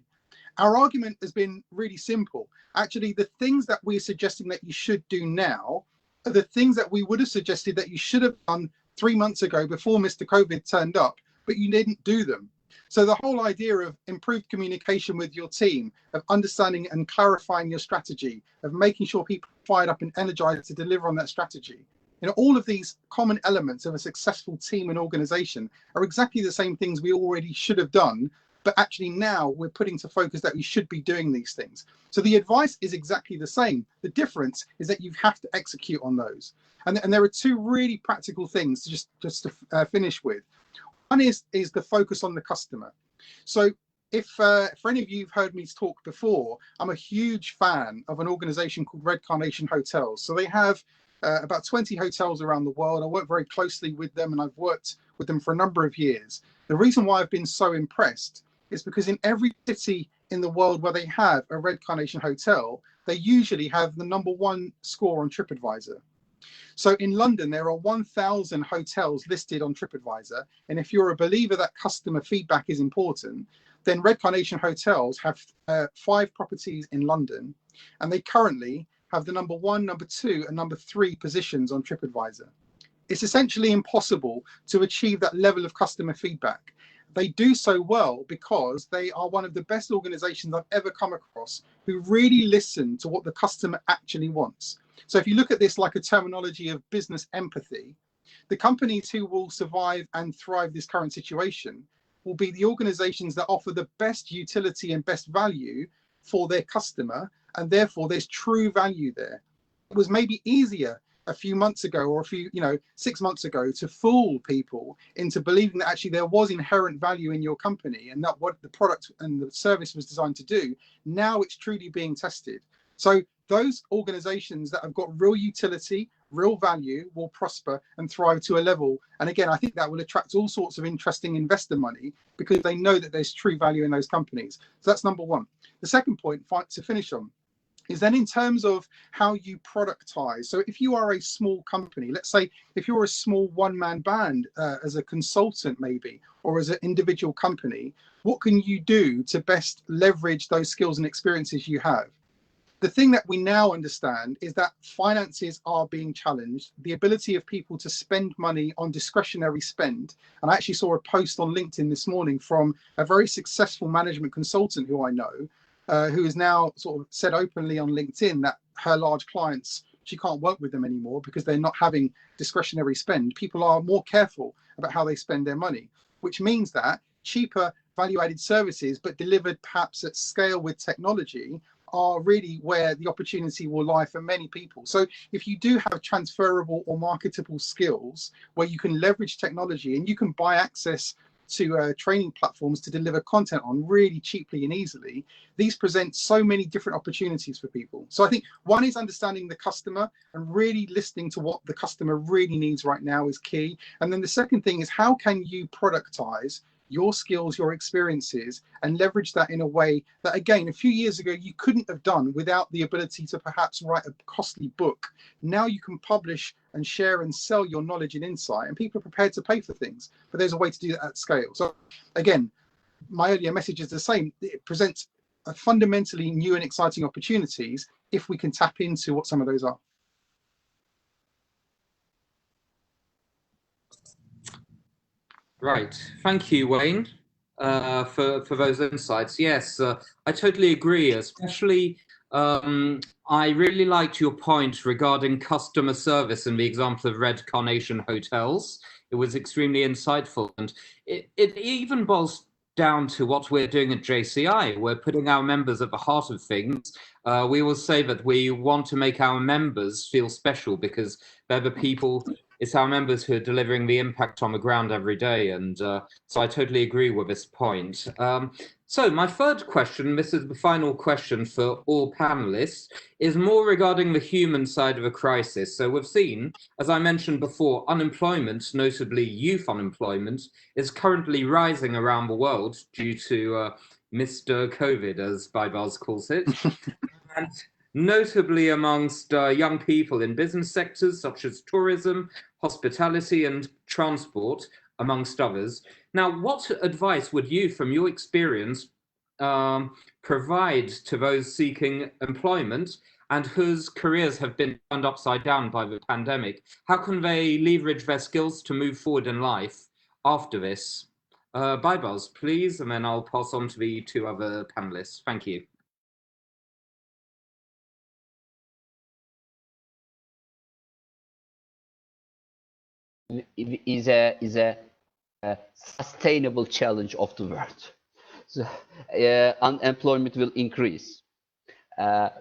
Our argument has been really simple. Actually, the things that we're suggesting that you should do now are the things that we would have suggested that you should have done 3 months ago before Mr. COVID turned up, but you didn't do them. So the whole idea of improved communication with your team, of understanding and clarifying your strategy, of making sure people are fired up and energized to deliver on that strategy, you know, all of these common elements of a successful team and organization are exactly the same things we already should have done, but actually now we're putting to focus that we should be doing these things. So the advice is exactly the same. The difference is that you have to execute on those. And there are two really practical things to just to finish with. One is the focus on the customer. So if for any of you have heard me talk before, I'm a huge fan of an organization called Red Carnation Hotels. So they have about 20 hotels around the world. I work very closely with them and I've worked with them for a number of years. The reason why I've been so impressed is because in every city in the world where they have a Red Carnation Hotel, they usually have the #1 score on TripAdvisor. So in London, there are 1,000 hotels listed on TripAdvisor. And if you're a believer that customer feedback is important, then Red Carnation Hotels have 5 properties in London. And they currently have the #1, #2, and #3 positions on TripAdvisor. It's essentially impossible to achieve that level of customer feedback. They do so well because they are one of the best organizations I've ever come across who really listen to what the customer actually wants. So if you look at this like a terminology of business empathy, the companies who will survive and thrive this current situation will be the organizations that offer the best utility and best value for their customer, and therefore there's true value there. It was maybe easier a few months ago, or 6 months ago, to fool people into believing that actually there was inherent value in your company and that what the product and the service was designed to do. Now it's truly being tested. So those organizations that have got real utility, real value, will prosper and thrive to a level. And again, I think that will attract all sorts of interesting investor money because they know that there's true value in those companies. So that's number one. The second point to finish on is then in terms of how you productize. So if you are a small company, let's say if you're a small one-man band as a consultant maybe, or as an individual company, what can you do to best leverage those skills and experiences you have? The thing that we now understand is that finances are being challenged. The ability of people to spend money on discretionary spend. And I actually saw a post on LinkedIn this morning from a very successful management consultant who I know, who has now sort of said openly on LinkedIn that her large clients, she can't work with them anymore because they're not having discretionary spend. People are more careful about how they spend their money, which means that cheaper value-added services, but delivered perhaps at scale with technology, are really where the opportunity will lie for many people. So if you do have transferable or marketable skills where you can leverage technology and you can buy access to training platforms to deliver content on really cheaply and easily, these present so many different opportunities for people. So I think one is understanding the customer and really listening to what the customer really needs right now is key. And then the second thing is, how can you productize your skills, your experiences, and leverage that in a way that, again, a few years ago you couldn't have done without the ability to perhaps write a costly book. Now you can publish and share and sell your knowledge and insight, and people are prepared to pay for things, but there's a way to do that at scale. So again, my earlier message is the same. It presents a fundamentally new and exciting opportunities if we can tap into what some of those are. Right. Thank you, Wayne, for those insights. Yes, I totally agree. Especially, I really liked your point regarding customer service and the example of Red Carnation Hotels. It was extremely insightful, and it even boils down to what we're doing at JCI. We're putting our members at the heart of things. We will say that we want to make our members feel special because they're the people. It's our members who are delivering the impact on the ground every day. And so I totally agree with this point. So my third question, this is the final question for all panelists, is more regarding the human side of a crisis. So we've seen, as I mentioned before, unemployment, notably youth unemployment, is currently rising around the world due to Mr. COVID, as Baibars calls it. And notably amongst young people in business sectors such as tourism, hospitality, and transport, amongst others. Now, what advice would you, from your experience, provide to those seeking employment and whose careers have been turned upside down by the pandemic? How can they leverage their skills to move forward in life after this? Baibars, please, and then I'll pass on to the two other panelists. Thank you. Is a sustainable challenge of the world. So, unemployment will increase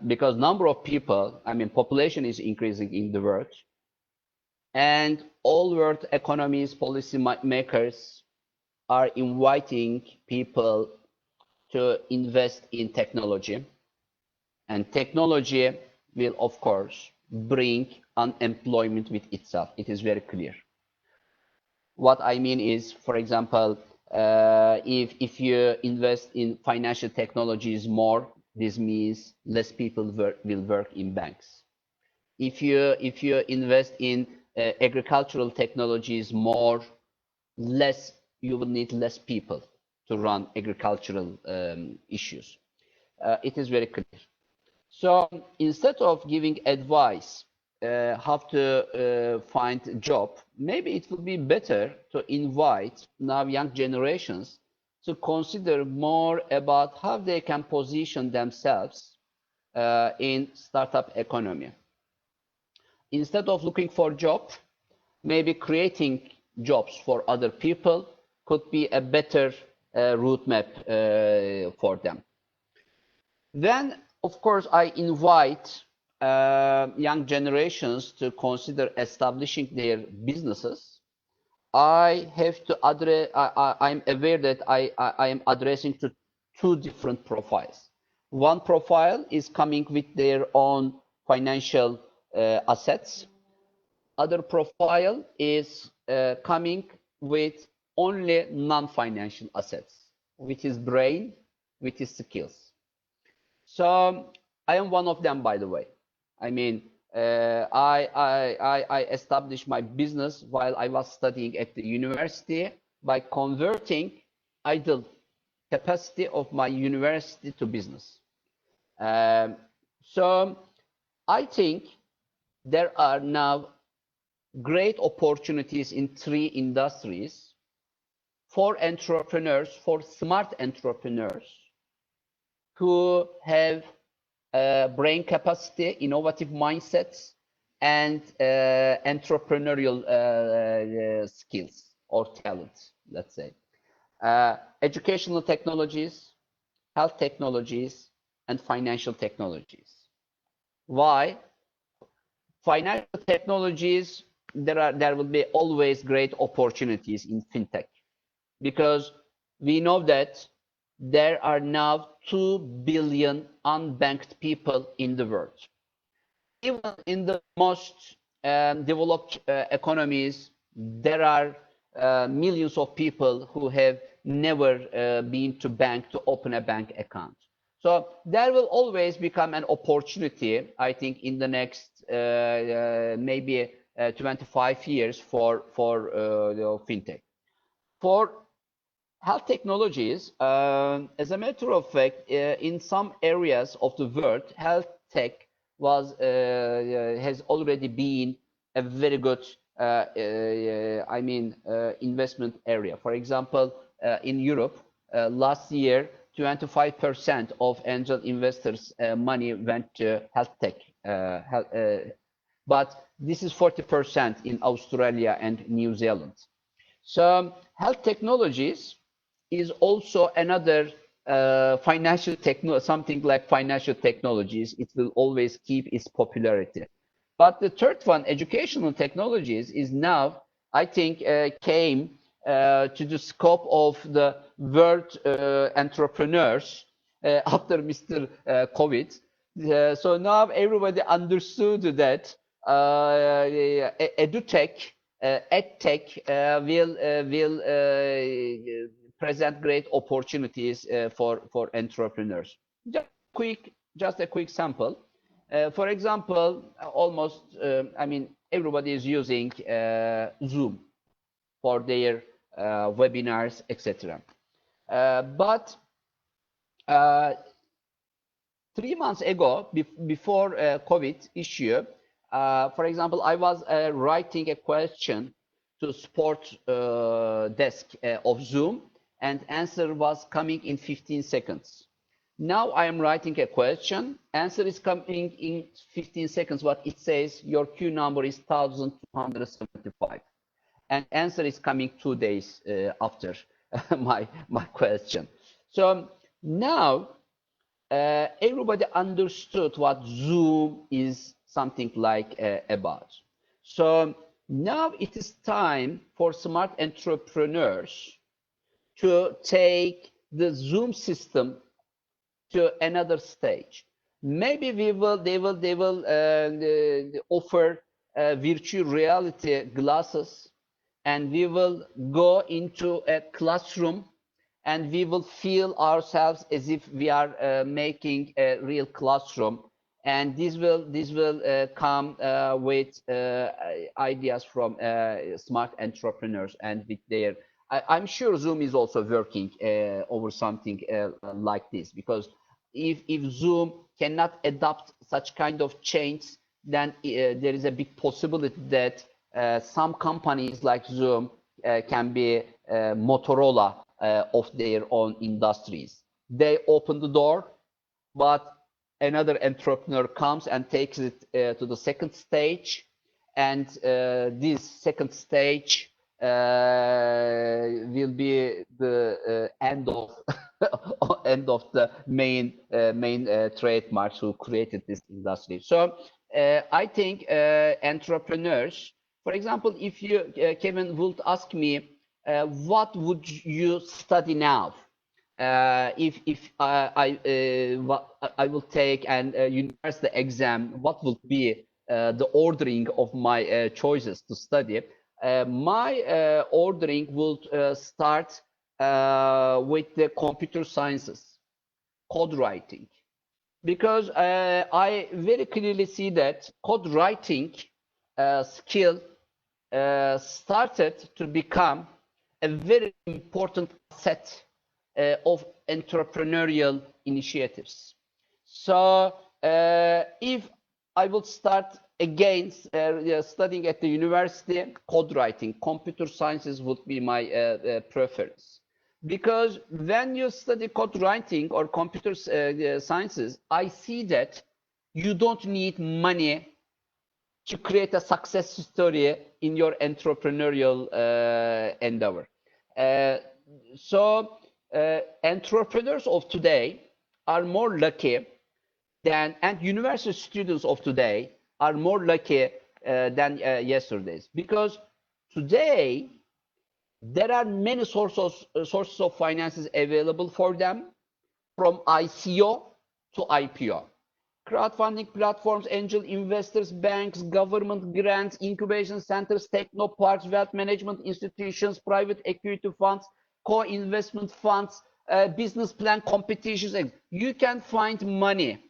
because number of people, population is increasing in the world, and all world economies, policy makers are inviting people to invest in technology, and technology will, of course, bring unemployment with itself. It is very clear. What I mean is, for example, if you invest in financial technologies more, this means less people will work in banks. If you invest in agricultural technologies more, you will need less people to run agricultural issues. It is very clear. So instead of giving advice how to find a job, maybe it would be better to invite now young generations to consider more about how they can position themselves in startup economy. Instead of looking for job, maybe creating jobs for other people could be a better route map for them. Then, of course, I invite young generations to consider establishing their businesses. I have to address. I'm aware that I am addressing to two different profiles. One profile is coming with their own financial assets. Other profile is coming with only non-financial assets, which is brain, which is skills. So I am one of them, by the way. I mean, I established my business while I was studying at the university by converting idle capacity of my university to business. So I think there are now great opportunities in three industries for entrepreneurs, for smart entrepreneurs who have brain capacity, innovative mindsets, and entrepreneurial skills or talents, let's say. Educational technologies, health technologies, and financial technologies. Why? Financial technologies, there will be always great opportunities in fintech, because we know that there are now 2 billion unbanked people in the world. Even in the most developed economies, there are millions of people who have never been to bank to open a bank account. So there will always become an opportunity, I think, in the next maybe 25 years for fintech. For health technologies, as a matter of fact, in some areas of the world, health tech has already been a very good, investment area. For example, in Europe, last year, 25% of angel investors' money went to health tech, but this is 40% in Australia and New Zealand. So health technologies is also another something like financial technologies. It will always keep its popularity. But the third one, educational technologies, is now, I think, came to the scope of the world entrepreneurs after Mr. COVID. So now everybody understood that edutech, edtech will present great opportunities for entrepreneurs. Just a quick sample. For example, everybody is using Zoom for their webinars, etc. But 3 months ago, before COVID issue, for example, I was writing a question to support desk of Zoom, and answer was coming in 15 seconds. Now I am writing a question, answer is coming in 15 seconds, but it says your queue number is 1275, and answer is coming 2 days after my question. So now everybody understood what Zoom is something like about. So now it is time for smart entrepreneurs to take the Zoom system to another stage. Maybe they will offer virtual reality glasses, and we will go into a classroom, and we will feel ourselves as if we are making a real classroom. And this will come with ideas from smart entrepreneurs, and with their. I'm sure Zoom is also working over something like this, because if Zoom cannot adapt such kind of change, then there is a big possibility that some companies like Zoom can be Motorola of their own industries. They open the door, but another entrepreneur comes and takes it to the second stage, and this second stage will be the end of end of the main trademarks who created this industry. So I think entrepreneurs, for example, if you Kevin would ask me, what would you study now? If I will take an university exam, what would be the ordering of my choices to study? My ordering will start with the computer sciences, code writing, because I very clearly see that code writing skill started to become a very important asset of entrepreneurial initiatives. So if I would start again studying at the university, code writing, computer sciences would be my preference. Because when you study code writing or computer sciences, I see that you don't need money to create a success story in your entrepreneurial endeavor. So entrepreneurs of today are more lucky than, and university students of today are more lucky than yesterday's, because today there are many sources of finances available for them, from ICO to IPO. Crowdfunding platforms, angel investors, banks, government grants, incubation centers, technoparks, wealth management institutions, private equity funds, co-investment funds, business plan competitions. You can find money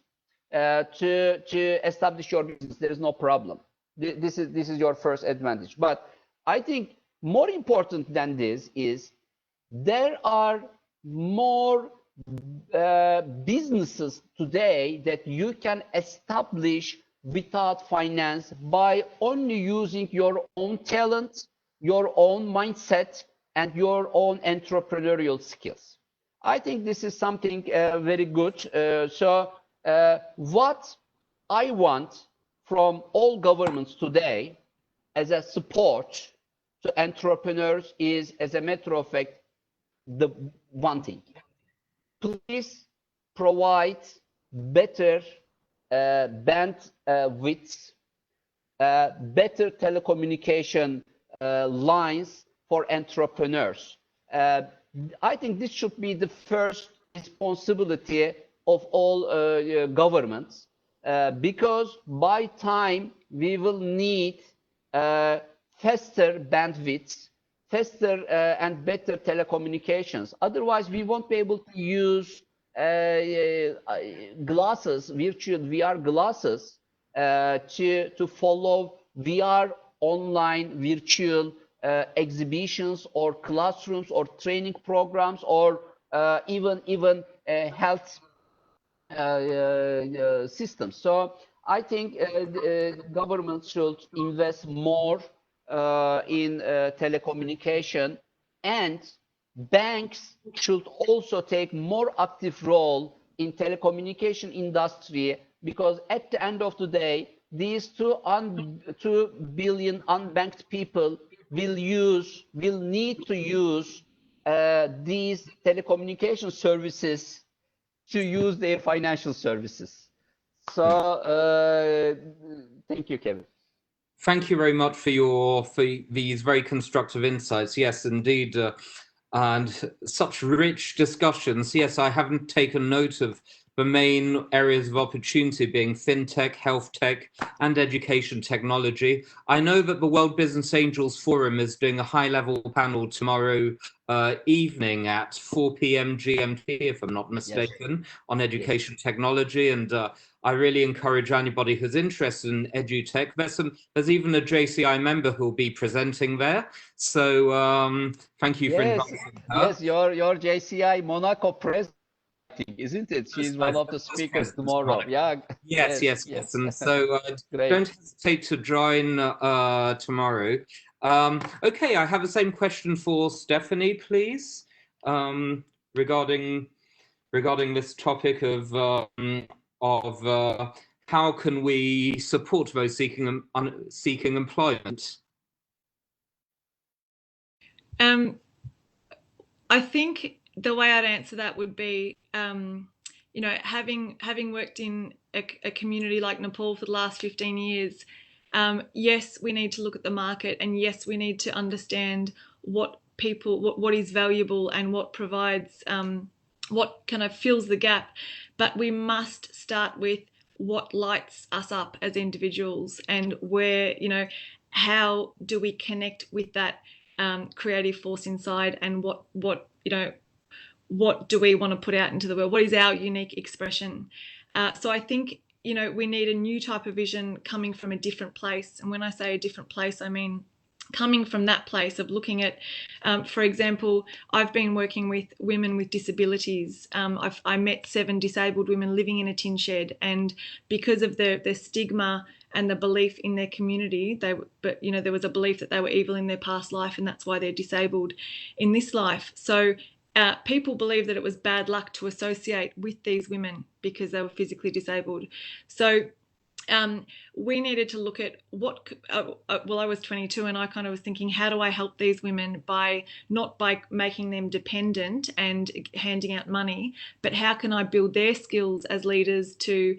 to establish your business. There is no problem. This is your first advantage. But I think more important than this is there are more businesses today that you can establish without finance by only using your own talent, your own mindset, and your own entrepreneurial skills. I think this is something very good. So what I want from all governments today as a support to entrepreneurs is, as a matter of fact, the one thing: please provide better bandwidth, better telecommunication lines for entrepreneurs. I think this should be the first responsibility of all governments, because by time we will need faster bandwidth, faster and better telecommunications. Otherwise, we won't be able to use glasses, virtual VR glasses, to follow VR online virtual exhibitions or classrooms or training programs, or even health systems. So I think governments should invest more in telecommunication, and banks should also take more active role in telecommunication industry, because at the end of the day, these 2 billion unbanked people will need to use these telecommunication services to use their financial services. So thank you, Kevin. Thank you very much for these very constructive insights. Yes, indeed, and such rich discussions. Yes, I haven't taken note of the main areas of opportunity being fintech, health tech, and education technology. I know that the World Business Angels Forum is doing a high-level panel tomorrow evening at 4 p.m. GMT, if I'm not mistaken, on education technology. And I really encourage anybody who's interested in edutech. There's even a JCI member who'll be presenting there. So thank you for inviting her. Yes, your JCI Monaco president, isn't it? She's one of the speakers tomorrow. Yeah. Yes. And so don't hesitate to join tomorrow. Okay, I have the same question for Stephanie, please, regarding this topic of how can we support those seeking employment. I think the way I'd answer that would be, you know, having worked in a community like Nepal for the last 15 years, yes, we need to look at the market, and yes, we need to understand what is valuable and what provides, what kind of fills the gap. But we must start with what lights us up as individuals, and where, you know, how do we connect with that creative force inside, and what you know, what do we want to put out into the world? What is our unique expression? So I think, you know, we need a new type of vision coming from a different place. And when I say a different place, I mean coming from that place of looking at, for example, I've been working with women with disabilities. I met 7 disabled women living in a tin shed, and because of the stigma and the belief in their community, but you know, there was a belief that they were evil in their past life, and that's why they're disabled in this life. So people believed that it was bad luck to associate with these women because they were physically disabled. So we needed to look at what, well, I was 22 and I kind of was thinking, how do I help these women by not by making them dependent and handing out money, but how can I build their skills as leaders to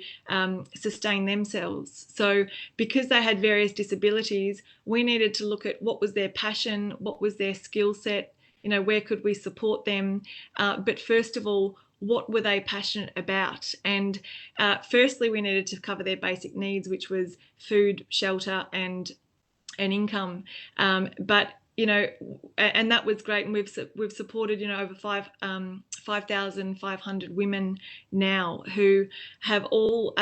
sustain themselves? So because they had various disabilities, we needed to look at what was their passion, what was their skill set, you know, where could we support them? But first of all, what were they passionate about? And firstly, we needed to cover their basic needs, which was food, shelter, and income. But you know, and that was great. And we've supported, you know, over 5,500 women now who have all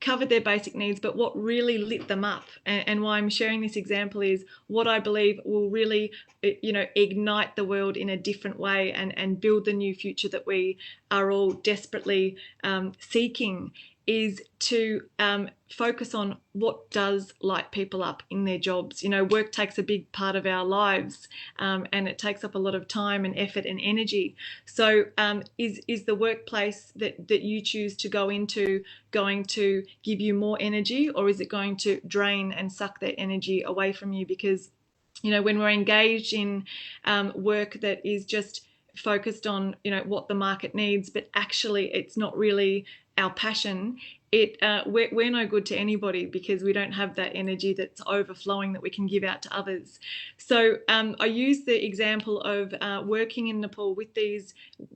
covered their basic needs. But what really lit them up, and why I'm sharing this example, is what I believe will really, you know, ignite the world in a different way and build the new future that we are all desperately seeking, is to focus on what does light people up in their jobs. You know, work takes a big part of our lives, and it takes up a lot of time and effort and energy. So is the workplace that you choose to go into going to give you more energy, or is it going to drain and suck that energy away from you? Because, you know, when we're engaged in work that is just focused on, you know, what the market needs, but actually it's not really our passion, we're no good to anybody, because we don't have that energy that's overflowing that we can give out to others. So I use the example of working in Nepal with these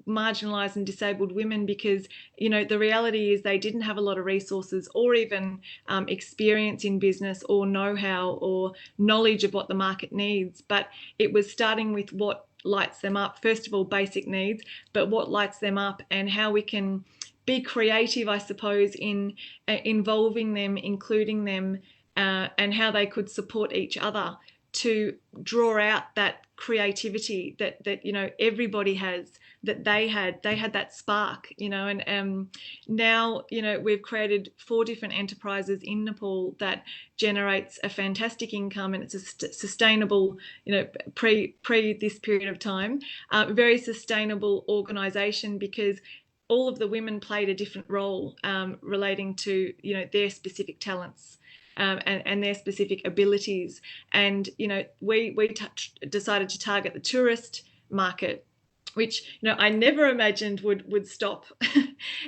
marginalised and disabled women, because, you know, the reality is they didn't have a lot of resources or even experience in business or know-how or knowledge of what the market needs. But it was starting with what lights them up. First of all, basic needs, but what lights them up, and how we can be creative, I suppose, in involving them, including them, and how they could support each other to draw out that creativity that you know, everybody has, that they had that spark, you know. And now, you know, we've created 4 different enterprises in Nepal that generates a fantastic income, and it's a sustainable, you know, pre this period of time, very sustainable organisation, because all of the women played a different role relating to, you know, their specific talents and their specific abilities. And, you know, we decided to target the tourist market, which, you know, I never imagined would stop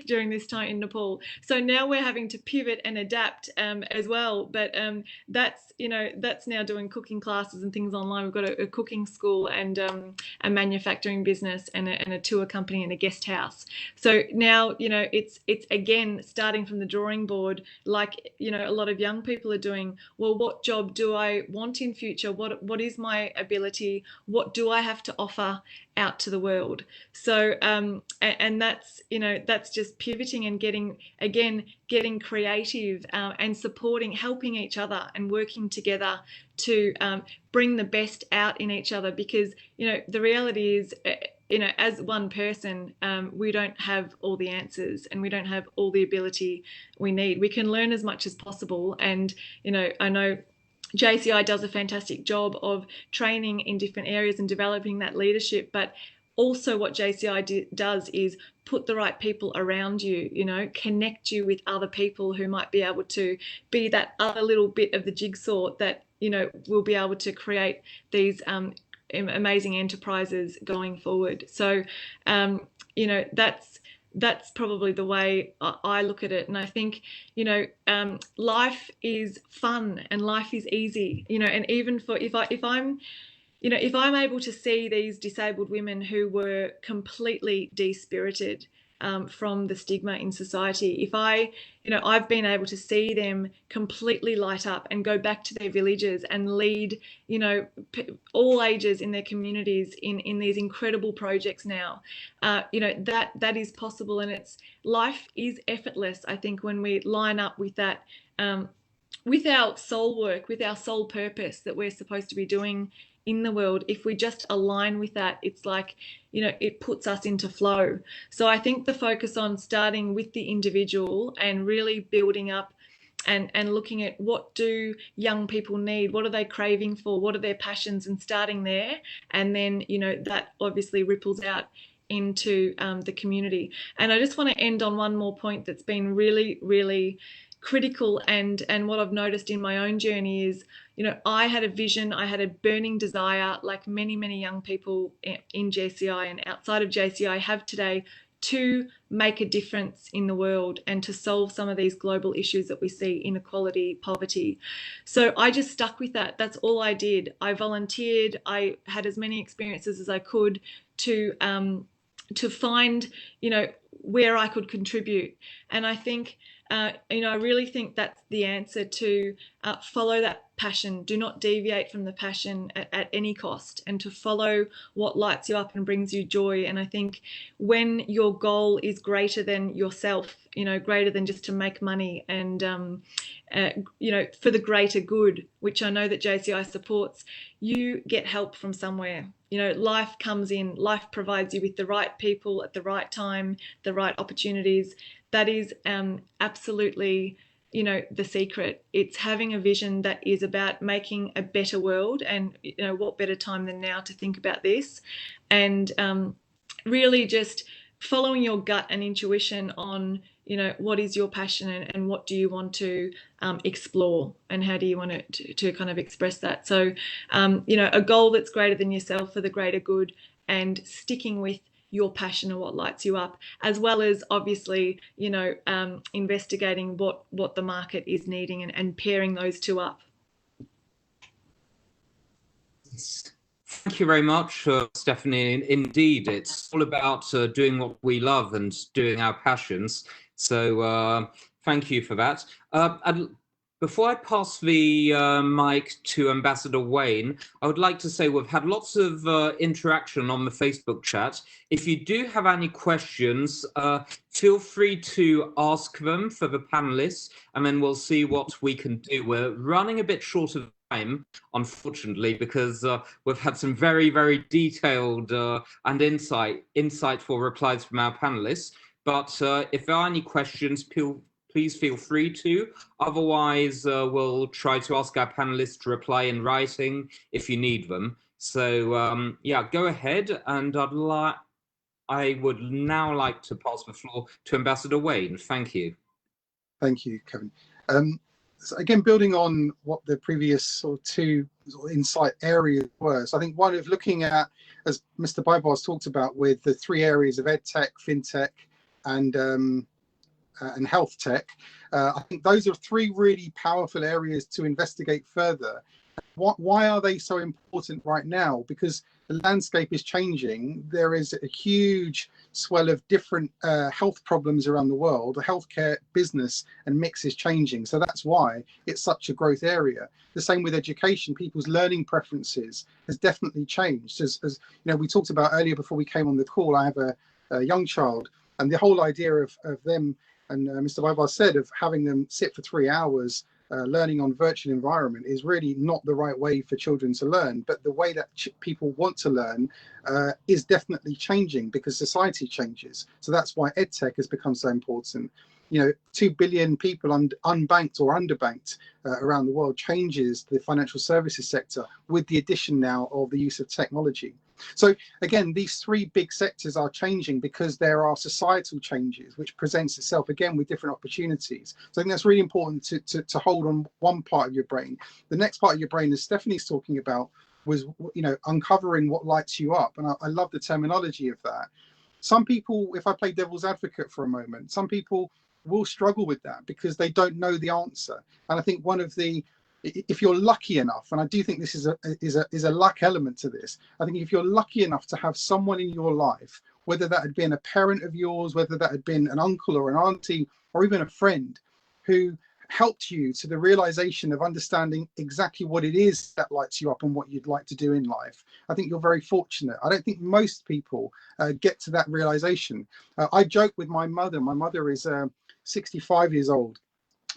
during this time in Nepal. So now we're having to pivot and adapt as well. But that's, you know, that's now doing cooking classes and things online. We've got a cooking school and a manufacturing business and a tour company and a guest house. So now, you know, it's again starting from the drawing board, like, you know, a lot of young people are doing. Well, what job do I want in future? What is my ability? What do I have to offer out to the world? So and that's, you know, that's just pivoting and getting creative and supporting, helping each other and working together to bring the best out in each other. Because, you know, the reality is, you know, as one person, we don't have all the answers and we don't have all the ability we need. We can learn as much as possible, and, you know, I know JCI does a fantastic job of training in different areas and developing that leadership. But also what JCI does is put the right people around you, you know, connect you with other people who might be able to be that other little bit of the jigsaw that, you know, will be able to create these amazing enterprises going forward. So, you know, that's probably the way I look at it. And I think, you know, life is fun and life is easy, you know, and even for if I'm you know, if I'm able to see these disabled women who were completely de-spirited from the stigma in society, if you know, I've been able to see them completely light up and go back to their villages and lead, you know, all ages in their communities in these incredible projects now, you know, that is possible, and life is effortless, I think, when we line up with that, with our soul work, with our soul purpose that we're supposed to be doing in the world. If we just align with that, it's like, you know, it puts us into flow. So I think the focus on starting with the individual and really building up and looking at what do young people need, what are they craving for, what are their passions, and starting there, and then, you know, that obviously ripples out into the community. And I just want to end on one more point that's been really, really critical, and what I've noticed in my own journey is, you know, I had a vision, I had a burning desire, like many, many young people in JCI and outside of JCI have today, to make a difference in the world and to solve some of these global issues that we see: inequality, poverty. So I just stuck with that. That's all I did. I volunteered. I had as many experiences as I could to find, you know, where I could contribute. And I think, you know, I really think that's the answer: to follow that passion. Do not deviate from the passion at any cost, and to follow what lights you up and brings you joy. And I think when your goal is greater than yourself, you know, greater than just to make money, and you know, for the greater good, which I know that JCI supports, you get help from somewhere. You know, life comes in, life provides you with the right people at the right time, the right opportunities. That is absolutely, you know, the secret. It's having a vision that is about making a better world, and, you know, what better time than now to think about this, and really just following your gut and intuition on, you know, what is your passion, and what do you want to explore, and how do you want to kind of express that. So, you know, a goal that's greater than yourself for the greater good, and sticking with your passion and what lights you up, as well as obviously, you know, investigating what the market is needing, and pairing those two up. Thank you very much, Stephanie. Indeed, it's all about doing what we love and doing our passions. So thank you for that. And before I pass the mic to Ambassador Wayne, I would like to say we've had lots of interaction on the Facebook chat. If you do have any questions, feel free to ask them for the panelists, and then we'll see what we can do. We're running a bit short of time, unfortunately, because we've had some very, very detailed and insightful replies from our panelists. But if there are any questions, please feel free to. Otherwise, we'll try to ask our panelists to reply in writing if you need them. So yeah, go ahead, and I would now like to pass the floor to Ambassador Wayne. Thank you. Thank you, Kevin. So again, building on what the previous sort of two insight areas were, so I think one of looking at, as Mr. Baibars talked about, with the three areas of EdTech, FinTech, and health tech, I think those are three really powerful areas to investigate further. Why are they so important right now? Because the landscape is changing. There is a huge swell of different health problems around the world. The healthcare business and mix is changing. So that's why it's such a growth area. The same with education. People's learning preferences has definitely changed. As you know, we talked about earlier before we came on the call, I have a young child, and the whole idea of them, and Mr. Baibars said, of having them sit for 3 hours learning on virtual environment is really not the right way for children to learn. But the way that people want to learn is definitely changing because society changes. So that's why EdTech has become so important. You know, 2 billion people unbanked or underbanked around the world changes the financial services sector with the addition now of the use of technology. So again, these three big sectors are changing because there are societal changes, which presents itself again with different opportunities. So I think that's really important to hold on one part of your brain. The next part of your brain, as Stephanie's talking about, was, uncovering what lights you up. And I love the terminology of that. Some people, if I play devil's advocate for a moment, some people will struggle with that because they don't know the answer. And I think if you're lucky enough, and I do think this is a luck element to this, I think if you're lucky enough to have someone in your life, whether that had been a parent of yours, whether that had been an uncle or an auntie, or even a friend, who helped you to the realization of understanding exactly what it is that lights you up and what you'd like to do in life, I think you're very fortunate. I don't think most people get to that realization. I joke with my mother. My mother is 65 years old,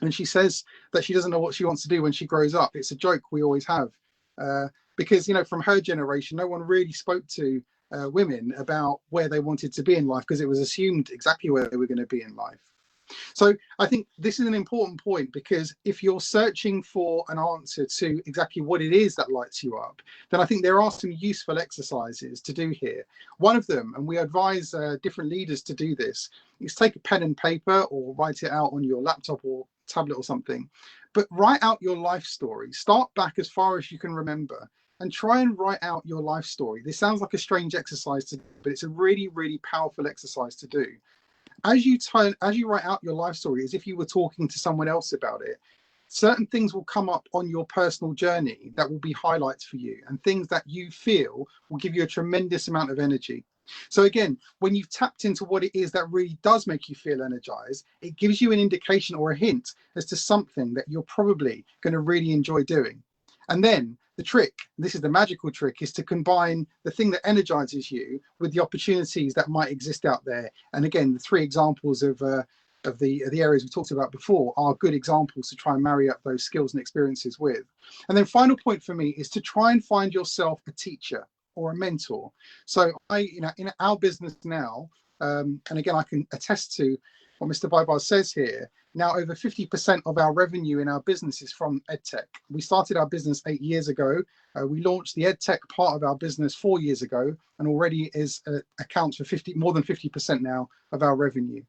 and she says that she doesn't know what she wants to do when she grows up. It's a joke we always have, because from her generation, no one really spoke to women about where they wanted to be in life, because it was assumed exactly where they were going to be in life. So I think this is an important point, because if you're searching for an answer to exactly what it is that lights you up, then I think there are some useful exercises to do here. One of them, and we advise different leaders to do this, is take a pen and paper or write it out on your laptop or tablet or something, but write out your life story. Start back as far as you can remember and try and write out your life story. This sounds like a strange exercise to do, but it's a really, really powerful exercise to do. As you write out your life story, as if you were talking to someone else about it, certain things will come up on your personal journey that will be highlights for you, and things that you feel will give you a tremendous amount of energy. So again, when you've tapped into what it is that really does make you feel energized, it gives you an indication or a hint as to something that you're probably going to really enjoy doing. And then the trick, this is the magical trick, is to combine the thing that energizes you with the opportunities that might exist out there. And again, the three examples of the areas we talked about before are good examples to try and marry up those skills and experiences with. And then final point for me is to try and find yourself a teacher or a mentor. So in our business now, and again, I can attest to what Mr. Baibars says here. Now, over 50% of our revenue in our business is from EdTech. We started our business 8 years ago. We launched the EdTech part of our business 4 years ago, and already accounts for more than 50% now of our revenue.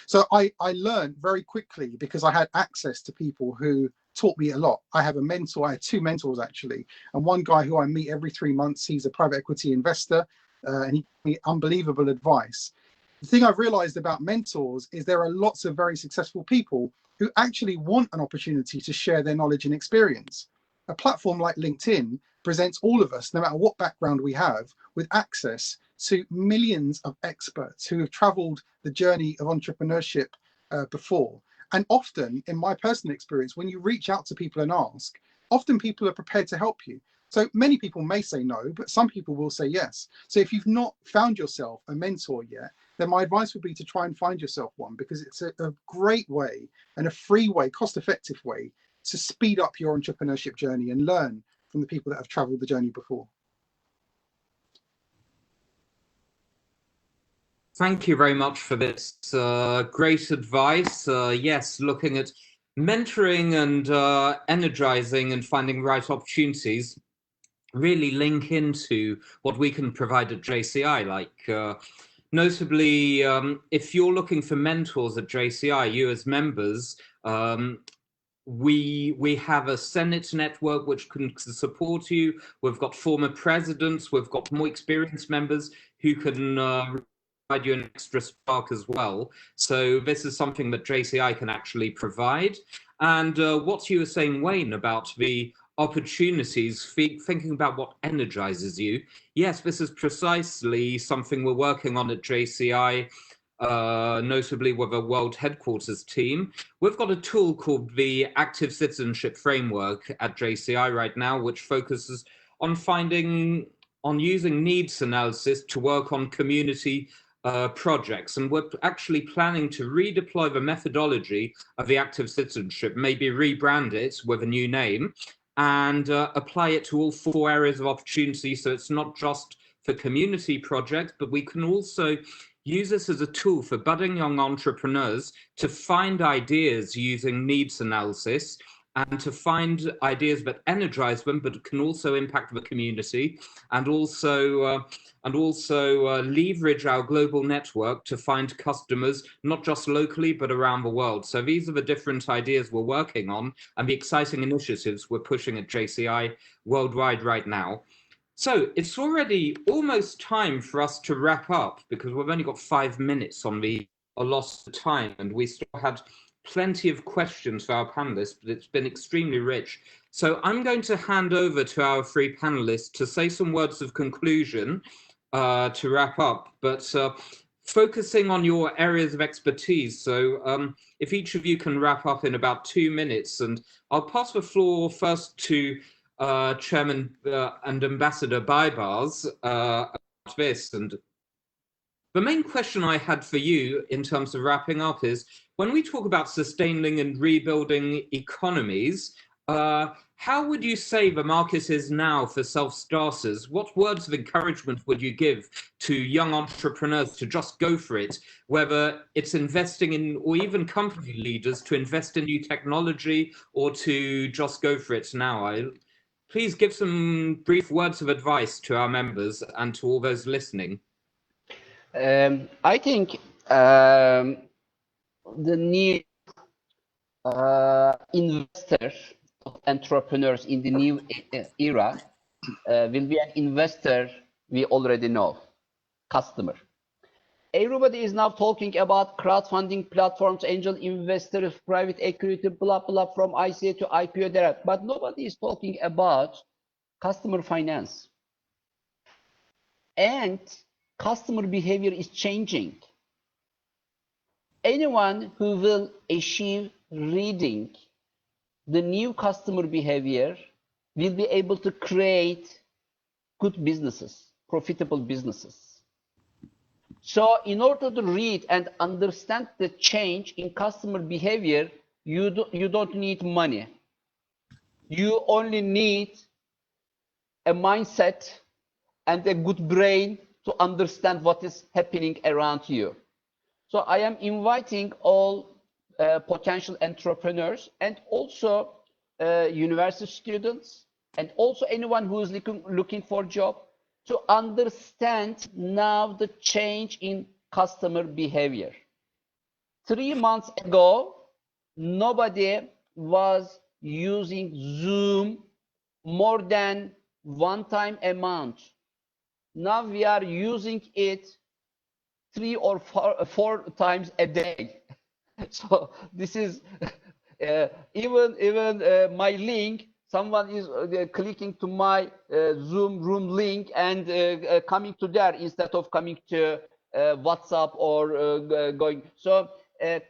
So I learned very quickly, because I had access to people who taught me a lot. I have a mentor. I had two mentors actually, and one guy who I meet every 3 months. He's a private equity investor, and he gave me unbelievable advice. The thing I've realized about mentors is there are lots of very successful people who actually want an opportunity to share their knowledge and experience. A platform like LinkedIn presents all of us, no matter what background we have, with access to millions of experts who have traveled the journey of entrepreneurship before. And often, in my personal experience, when you reach out to people and ask, often people are prepared to help you. So many people may say no, but some people will say yes. So if you've not found yourself a mentor yet, then my advice would be to try and find yourself one, because it's a great way and a free way, cost-effective way to speed up your entrepreneurship journey and learn from the people that have traveled the journey before. Thank you very much for this great advice. Yes, looking at mentoring and energizing and finding right opportunities really link into what we can provide at JCI. Like notably, if you're looking for mentors at JCI, you as members, we have a Senate network which can support you. We've got former presidents, we've got more experienced members who can provide you an extra spark as well. So this is something that JCI can actually provide. And what you were saying, Wayne, about the opportunities, thinking about what energizes you. Yes, this is precisely something we're working on at JCI, notably with a world headquarters team. We've got a tool called the Active Citizenship Framework at JCI right now, which focuses on using needs analysis to work on community projects. And we're actually planning to redeploy the methodology of the active citizenship, maybe rebrand it with a new name, and apply it to all 4 areas of opportunity. So it's not just for community projects, but we can also use this as a tool for budding young entrepreneurs to find ideas using needs analysis and to find ideas that energize them, but can also impact the community, and also leverage our global network to find customers, not just locally, but around the world. So these are the different ideas we're working on and the exciting initiatives we're pushing at JCI worldwide right now. So it's already almost time for us to wrap up because we've only got 5 minutes on the allotted time, and we still had plenty of questions for our panelists, but it's been extremely rich. So I'm going to hand over to our three panelists to say some words of conclusion to wrap up, but focusing on your areas of expertise. So if each of you can wrap up in about 2 minutes, and I'll pass the floor first to Chairman and Ambassador Baibars about this. And the main question I had for you in terms of wrapping up is, when we talk about sustaining and rebuilding economies, how would you say the market is now for self-starters? What words of encouragement would you give to young entrepreneurs to just go for it, whether it's investing in, or even company leaders to invest in new technology, or to just go for it now? Please give some brief words of advice to our members and to all those listening. I think the new investor entrepreneurs in the new era will be an investor we already know, customer. Everybody is now talking about crowdfunding platforms, angel investors, private equity, blah, blah, from ICA to IPO there. But nobody is talking about customer finance. And customer behavior is changing. Anyone who will achieve reading the new customer behavior will be able to create good businesses, profitable businesses. So in order to read and understand the change in customer behavior, you don't need money. You only need a mindset and a good brain to understand what is happening around you. So I am inviting all potential entrepreneurs and also university students and also anyone who is looking for a job to understand now the change in customer behavior. 3 months ago, nobody was using Zoom more than 1 time a month. Now we are using it 3 or 4 times a day. So this is even my link. Someone is clicking to my Zoom room link and coming to there instead of coming to WhatsApp or going. So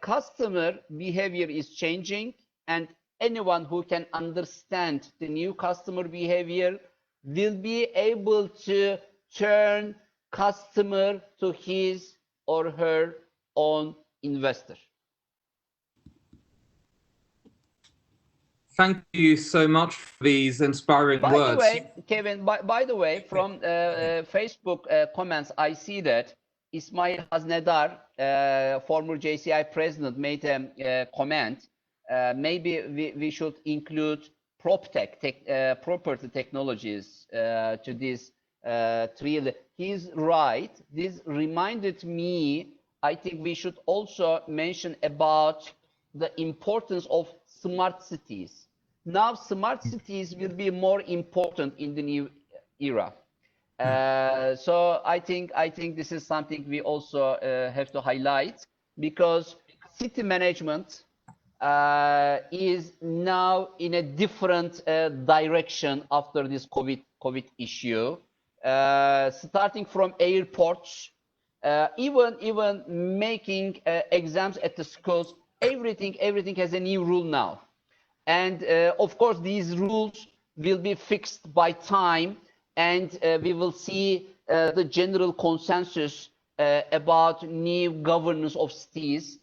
customer behavior is changing, and anyone who can understand the new customer behavior will be able to turn customer to his or her own investor. Thank you so much for these inspiring words. By the way, Kevin, by the way, from Facebook comments, I see that Ismail Haznedar, former JCI president, made a comment. Maybe we should include PropTech, property technologies to this three. He's right. This reminded me, I think we should also mention about the importance of smart cities. Now, smart cities will be more important in the new era. So I think this is something we also have to highlight, because city management is now in a different direction after this COVID issue. Starting from airports, even making exams at the schools, everything has a new rule now. And of course, these rules will be fixed by time, and we will see the general consensus about new governance of cities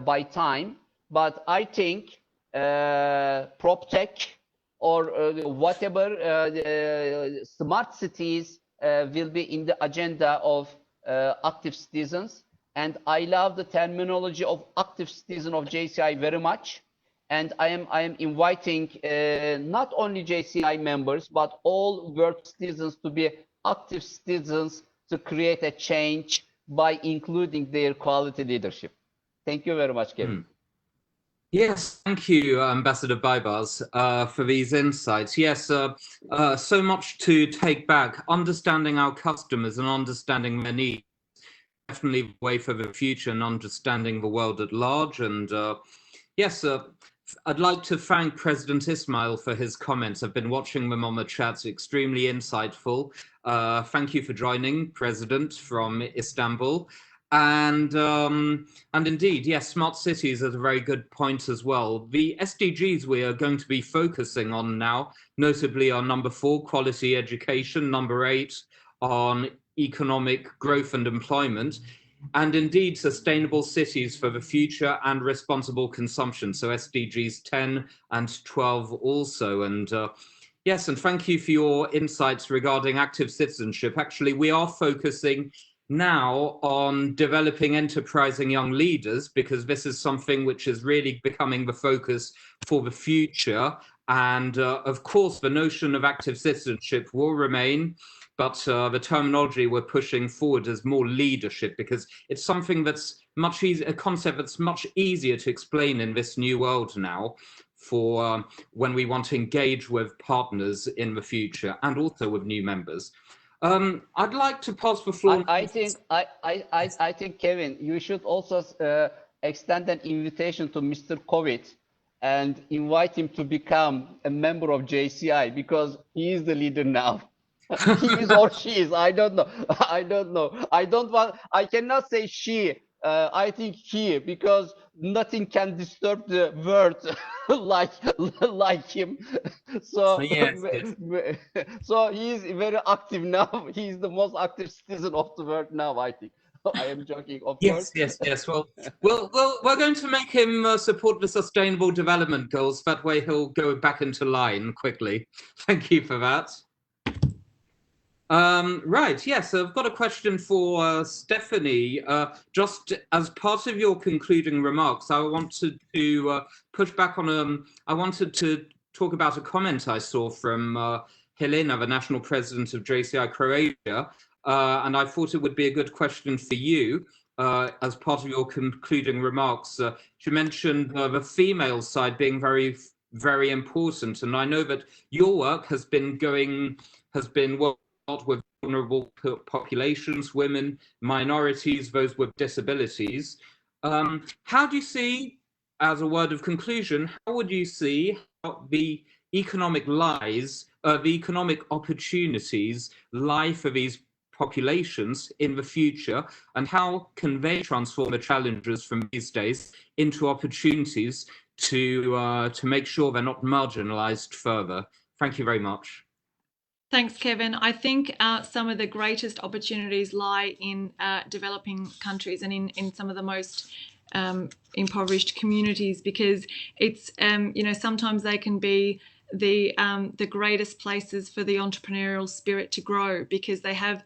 by time. But I think PropTech or whatever, smart cities will be in the agenda of active citizens. And I love the terminology of active citizen of JCI very much. And I am inviting not only JCI members, but all world citizens to be active citizens to create a change by including their quality leadership. Thank you very much, Kevin. Yes, thank you, Ambassador Baibars, for these insights. Yes, so much to take back. Understanding our customers and understanding their needs, definitely the way for the future, and understanding the world at large. And yes, I'd like to thank President Ismail for his comments. I've been watching them on the chats, extremely insightful. Thank you for joining, President, from Istanbul. And indeed, yes, smart cities is a very good point as well. The SDGs we are going to be focusing on now, notably on number 4, quality education, number 8 on economic growth and employment, and indeed sustainable cities for the future and responsible consumption. So SDGs 10 and 12 also. And yes, and thank you for your insights regarding active citizenship. Actually, we are focusing now on developing enterprising young leaders, because this is something which is really becoming the focus for the future. And of course, the notion of active citizenship will remain, but the terminology we're pushing forward is more leadership, because it's something that's much easier, a concept that's much easier to explain in this new world now for when we want to engage with partners in the future and also with new members. I'd like to pass the floor. I think, Kevin, you should also extend an invitation to Mr. COVID and invite him to become a member of JCI, because he is the leader now. He is or she is. I don't know. I don't know. I cannot say she. I think he, because nothing can disturb the word like him. So Yes, yes. so he is very active now. He is the most active citizen of the world now, I think. I am joking, of course. Yes. Well, we're going to make him support the Sustainable Development Goals. That way, he'll go back into line quickly. Thank you for that. Right, yes, I've got a question for Stephanie. Just as part of your concluding remarks, I wanted to push back on I wanted to talk about a comment I saw from Helena, the national president of JCI Croatia, and I thought it would be a good question for you as part of your concluding remarks. She mentioned the female side being very, very important, and I know that your work has been with vulnerable populations, women, minorities, those with disabilities. How do you see, as a word of conclusion, how would you see how the economic opportunities lie for these populations in the future, and how can they transform the challenges from these days into opportunities to make sure they're not marginalized further? Thank you very much. Thanks, Kevin. I think some of the greatest opportunities lie in developing countries and in some of the most impoverished communities, because it's sometimes they can be the greatest places for the entrepreneurial spirit to grow, because they have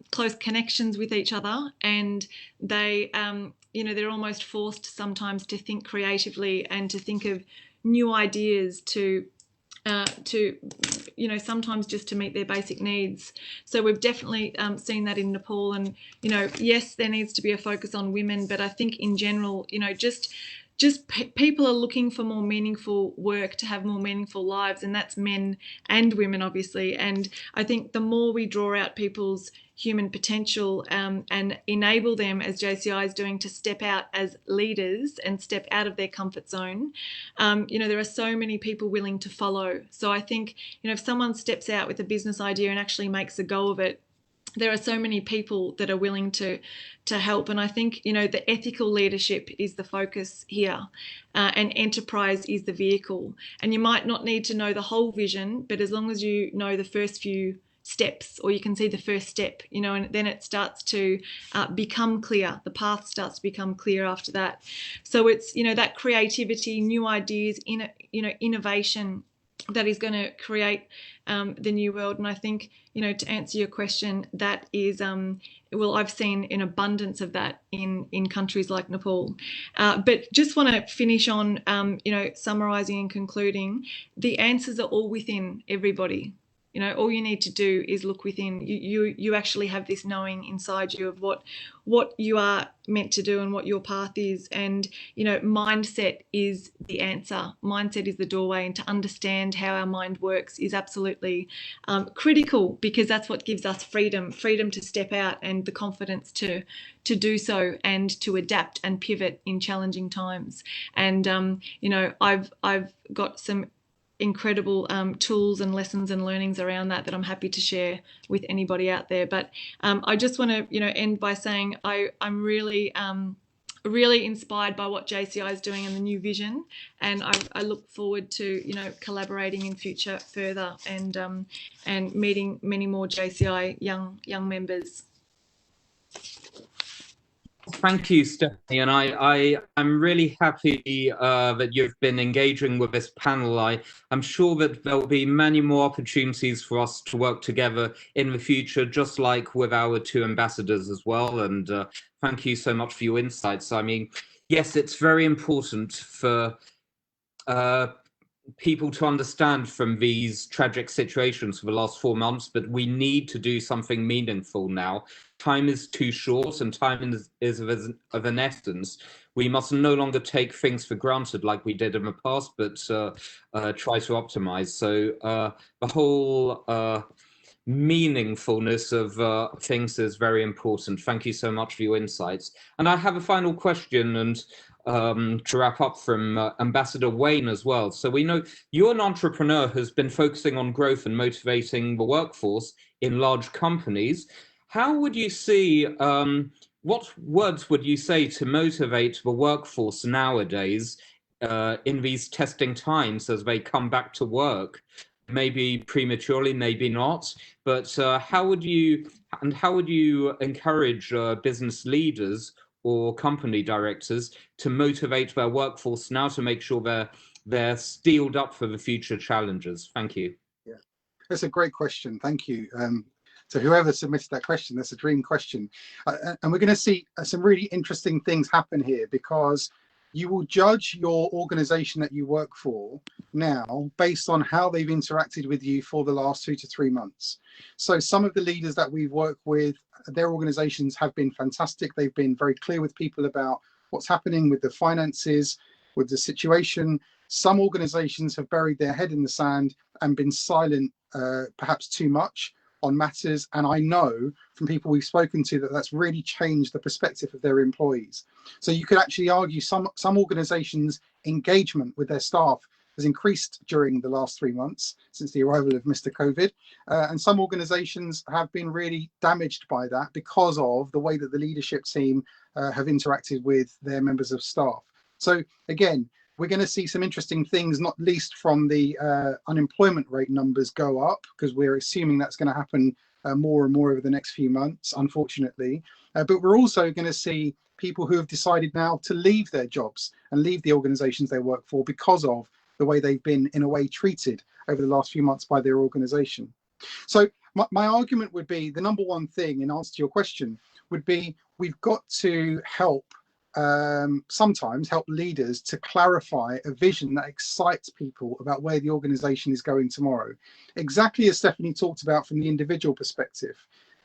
close connections with each other, and they they're almost forced sometimes to think creatively and to think of new ideas to sometimes just to meet their basic needs. So we've definitely seen that in Nepal, and yes, there needs to be a focus on women, but I think in general, people are looking for more meaningful work, to have more meaningful lives, and that's men and women, obviously. And I think the more we draw out people's human potential and enable them, as JCI is doing, to step out as leaders and step out of their comfort zone, there are so many people willing to follow. So I think, if someone steps out with a business idea and actually makes a go of it, there are so many people that are willing to help. And I think, the ethical leadership is the focus here, and enterprise is the vehicle. And you might not need to know the whole vision, but as long as you know the first few steps, or you can see the first step, and then it starts to become clear. The path starts to become clear after that. So it's, that creativity, new ideas, innovation, that is going to create the new world. And I think, you know, to answer your question, that is, well, I've seen an abundance of that in countries like Nepal. But just want to finish on, you know, summarising and concluding, the answers are all within everybody. You know, all you need to do is look within. You actually have this knowing inside you of what you are meant to do and what your path is. And, you know, mindset is the answer. Mindset is the doorway, and to understand how our mind works is absolutely critical, because that's what gives us freedom to step out and the confidence to do so and to adapt and pivot in challenging times. And, you know, I've got some incredible tools and lessons and learnings around that I'm happy to share with anybody out there. But I just want to, you know, end by saying I'm really really inspired by what JCI is doing and the new vision, and I look forward to, you know, collaborating in future further and meeting many more JCI young members. Thank you, Stephanie, and I'm really happy that you've been engaging with this panel. I'm sure that there'll be many more opportunities for us to work together in the future, just like with our two ambassadors as well. And thank you so much for your insights. I mean, yes, it's very important for people to understand from these tragic situations for the last 4 months, but we need to do something meaningful now. Time is too short, and time is of an essence. We must no longer take things for granted like we did in the past, but try to optimize. So the whole meaningfulness of things is very important. Thank you so much for your insights. And I have a final question, and to wrap up, from Ambassador Wayne as well. So we know you're an entrepreneur who's been focusing on growth and motivating the workforce in large companies. How would you see, what words would you say to motivate the workforce nowadays in these testing times as they come back to work? Maybe prematurely, maybe not, but how would you encourage business leaders or company directors to motivate their workforce now to make sure they're steeled up for the future challenges? Thank you. Yeah, that's a great question. Thank you. So whoever submitted that question, that's a dream question. And we're going to see some really interesting things happen here, because you will judge your organization that you work for now based on how they've interacted with you for the last 2 to 3 months. So some of the leaders that we've worked with, their organizations have been fantastic. They've been very clear with people about what's happening with the finances, with the situation. Some organizations have buried their head in the sand and been silent, perhaps too much, on matters. And I know from people we've spoken to that that's really changed the perspective of their employees. So you could actually argue some organizations' engagement with their staff has increased during the last 3 months since the arrival of Mr. COVID. And some organizations have been really damaged by that because of the way that the leadership team have interacted with their members of staff. So again, we're going to see some interesting things, not least from the unemployment rate numbers go up, because we're assuming that's going to happen more and more over the next few months, unfortunately. But we're also going to see people who have decided now to leave their jobs and leave the organizations they work for because of the way they've been, in a way, treated over the last few months by their organization. So my argument would be, the number one thing in answer to your question would be, we've got to sometimes help leaders to clarify a vision that excites people about where the organization is going tomorrow. Exactly as Stephanie talked about from the individual perspective,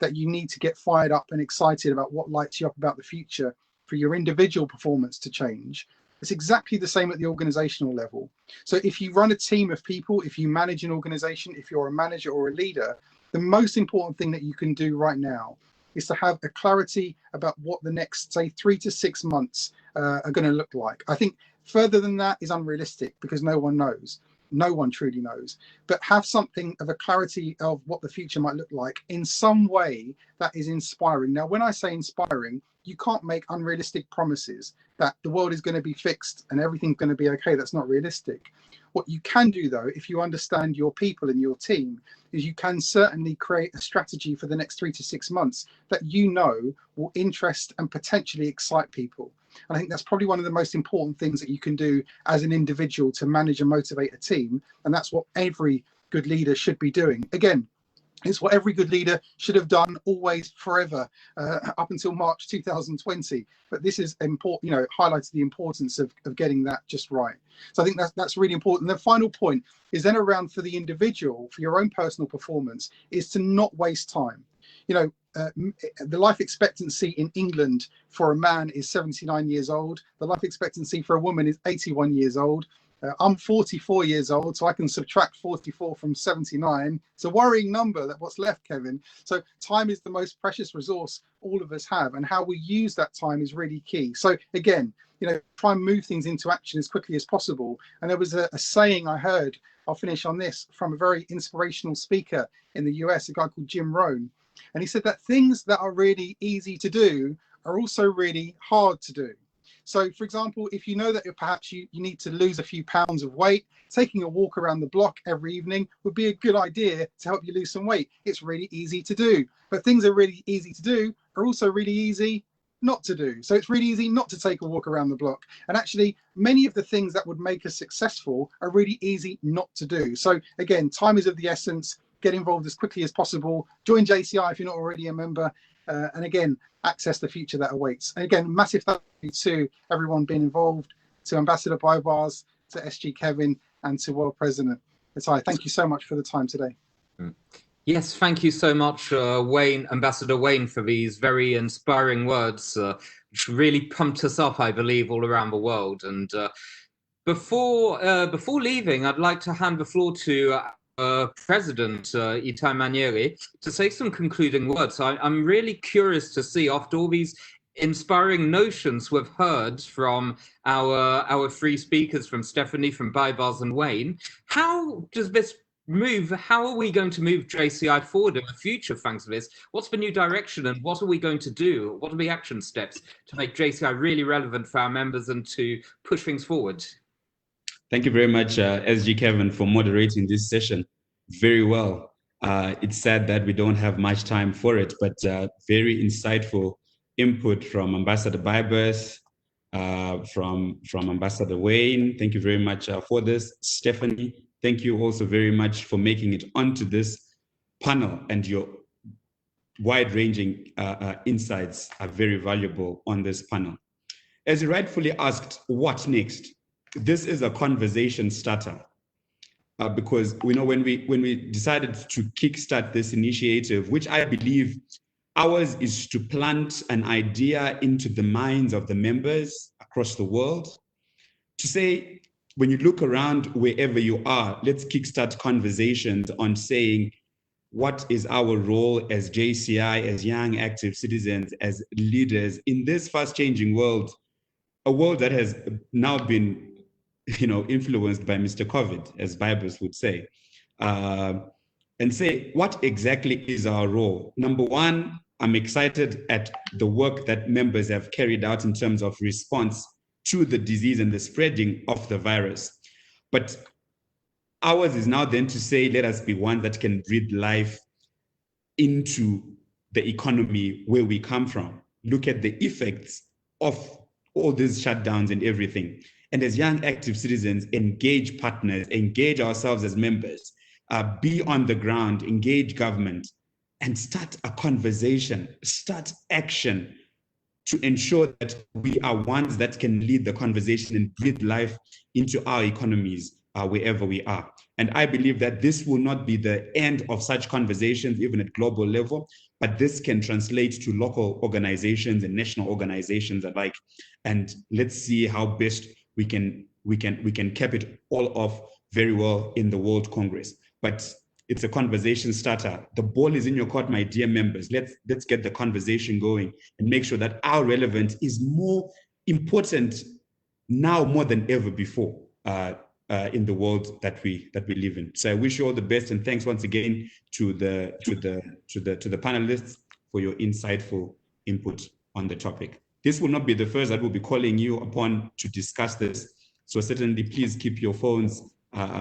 that you need to get fired up and excited about what lights you up about the future for your individual performance to change. It's exactly the same at the organizational level. So if you run a team of people, if you manage an organization, if you're a manager or a leader, the most important thing that you can do right now is to have a clarity about what the next, say, 3 to 6 months are going to look like. I think further than that is unrealistic, because no one knows. No one truly knows. But have something of a clarity of what the future might look like in some way that is inspiring. Now, when I say inspiring, you can't make unrealistic promises that the world is going to be fixed and everything's going to be okay. That's not realistic. What you can do, though, if you understand your people and your team, is you can certainly create a strategy for the next 3 to 6 months that you know will interest and potentially excite people. And I think that's probably one of the most important things that you can do as an individual to manage and motivate a team. And that's what every good leader should be doing. Again, it's what every good leader should have done always, forever, up until March 2020. But this is important, you know, it highlights the importance of getting that just right. So I think that's really important. And the final point is then around for the individual, for your own personal performance, is to not waste time. You know, the life expectancy in England for a man is 79 years old. The life expectancy for a woman is 81 years old. I'm 44 years old, so I can subtract 44 from 79. It's a worrying number that what's left, Kevin. So time is the most precious resource all of us have, and how we use that time is really key. So again, you know, try and move things into action as quickly as possible. And there was a saying I heard, I'll finish on this, from a very inspirational speaker in the US, a guy called Jim Rohn. And he said that things that are really easy to do are also really hard to do. So, for example, if you know that perhaps you need to lose a few pounds of weight, taking a walk around the block every evening would be a good idea to help you lose some weight. It's really easy to do. But things are really easy to do are also really easy not to do. So it's really easy not to take a walk around the block. And actually, many of the things that would make us successful are really easy not to do. So again, time is of the essence. Get involved as quickly as possible. Join JCI if you're not already a member. And again, access the future that awaits. And again, massive thank you to everyone being involved, to Ambassador Bybars, to SG Kevin, and to World President Matai. Thank you so much for the time today. Yes, thank you so much, Wayne, Ambassador Wayne, for these very inspiring words, which really pumped us up, I believe, all around the world. And before leaving, I'd like to hand the floor to President Itai Manieri to say some concluding words. I'm really curious to see, after all these inspiring notions we've heard from our three speakers, from Stephanie, from Bybars and Wayne, how does this move, how are we going to move JCI forward in the future thanks to this? What's the new direction, and what are we going to do? What are the action steps to make JCI really relevant for our members and to push things forward? Thank you very much, SG Kevin, for moderating this session very well. It's sad that we don't have much time for it, but very insightful input from Ambassador Bybars, from Ambassador Wayne. Thank you very much for this. Stephanie, thank you also very much for making it onto this panel, and your wide-ranging insights are very valuable on this panel. As you rightfully asked, what next? This is a conversation starter, because we know when we decided to kickstart this initiative, which I believe ours is to plant an idea into the minds of the members across the world, to say, when you look around wherever you are, let's kickstart conversations on saying, what is our role as JCI, as young active citizens, as leaders in this fast-changing world, a world that has now been, influenced by Mr. COVID, as Bybars would say, and say, what exactly is our role? Number one, I'm excited at the work that members have carried out in terms of response to the disease and the spreading of the virus. But ours is now then to say, let us be one that can breathe life into the economy where we come from. Look at the effects of all these shutdowns and everything. And as young active citizens, engage partners, engage ourselves as members, be on the ground, engage government, and start a conversation, start action to ensure that we are ones that can lead the conversation and breathe life into our economies wherever we are. And I believe that this will not be the end of such conversations, even at global level, but this can translate to local organizations and national organizations alike. And let's see how best we can cap it all off very well in the World Congress. But it's a conversation starter. The ball is in your court, my dear members. Let's get the conversation going and make sure that our relevance is more important now more than ever before in the world that we live in. So I wish you all the best, and thanks once again to the panelists for your insightful input on the topic. This will not be the first that we'll be calling you upon to discuss this. So certainly, please keep your phones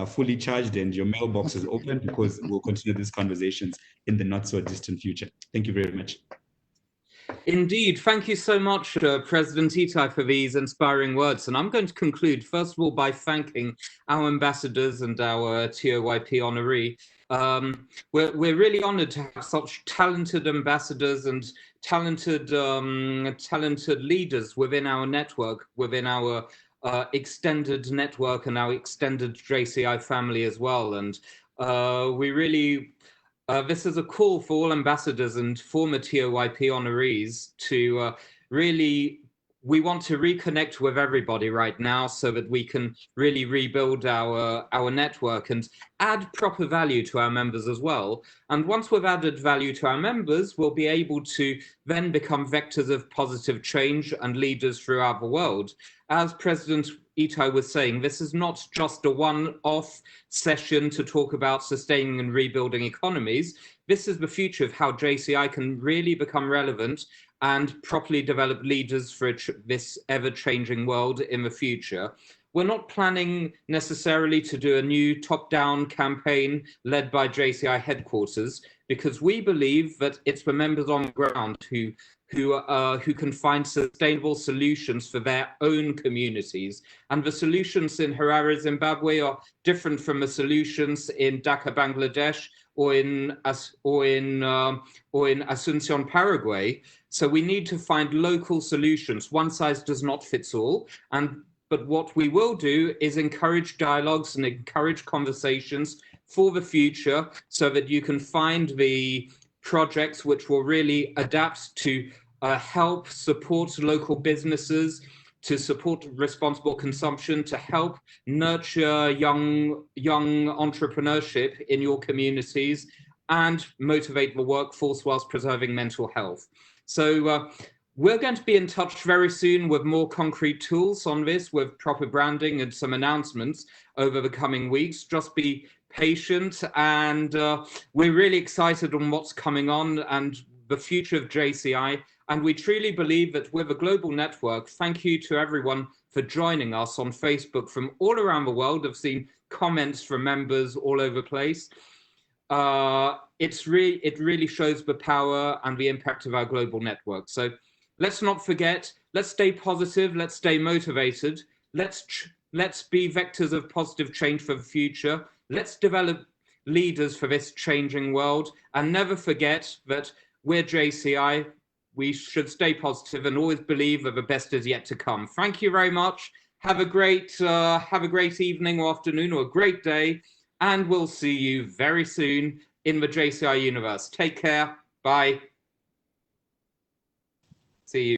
fully charged and your mailboxes open, because we'll continue these conversations in the not so distant future. Thank you very much. Indeed. Thank you so much, President Itai, for these inspiring words. And I'm going to conclude, first of all, by thanking our ambassadors and our TOYP honoree. We're really honored to have such talented ambassadors and talented leaders within our network, within our extended network and our extended JCI family as well. And we really... this is a call for all ambassadors and former TOYP honorees to we want to reconnect with everybody right now so that we can really rebuild our network and add proper value to our members as well. And once we've added value to our members, we'll be able to then become vectors of positive change and leaders throughout the world. As President Itai was saying, this is not just a one-off session to talk about sustaining and rebuilding economies. This is the future of how JCI can really become relevant and properly develop leaders for this ever-changing world in the future. We're not planning necessarily to do a new top-down campaign led by JCI headquarters, because we believe that it's the members on the ground who can find sustainable solutions for their own communities. And the solutions in Harare, Zimbabwe are different from the solutions in Dhaka, Bangladesh, or in Asuncion, Paraguay. So we need to find local solutions. One size does not fit all. But what we will do is encourage dialogues and encourage conversations for the future so that you can find the projects which will really adapt to help support local businesses, to support responsible consumption, to help nurture young entrepreneurship in your communities and motivate the workforce whilst preserving mental health. So we're going to be in touch very soon with more concrete tools on this, with proper branding and some announcements over the coming weeks. Just be patient, and we're really excited on what's coming on and the future of JCI. And we truly believe that with a global network, thank you to everyone for joining us on Facebook from all around the world. I've seen comments from members all over the place. It really shows the power and the impact of our global network. So let's not forget, let's stay positive, let's stay motivated, let's be vectors of positive change for the future. Let's develop leaders for this changing world, and never forget that we're JCI. We should stay positive and always believe that the best is yet to come. Thank you very much. Have a great evening or afternoon or a great day, and we'll see you very soon in the JCI universe. Take care. Bye. See you.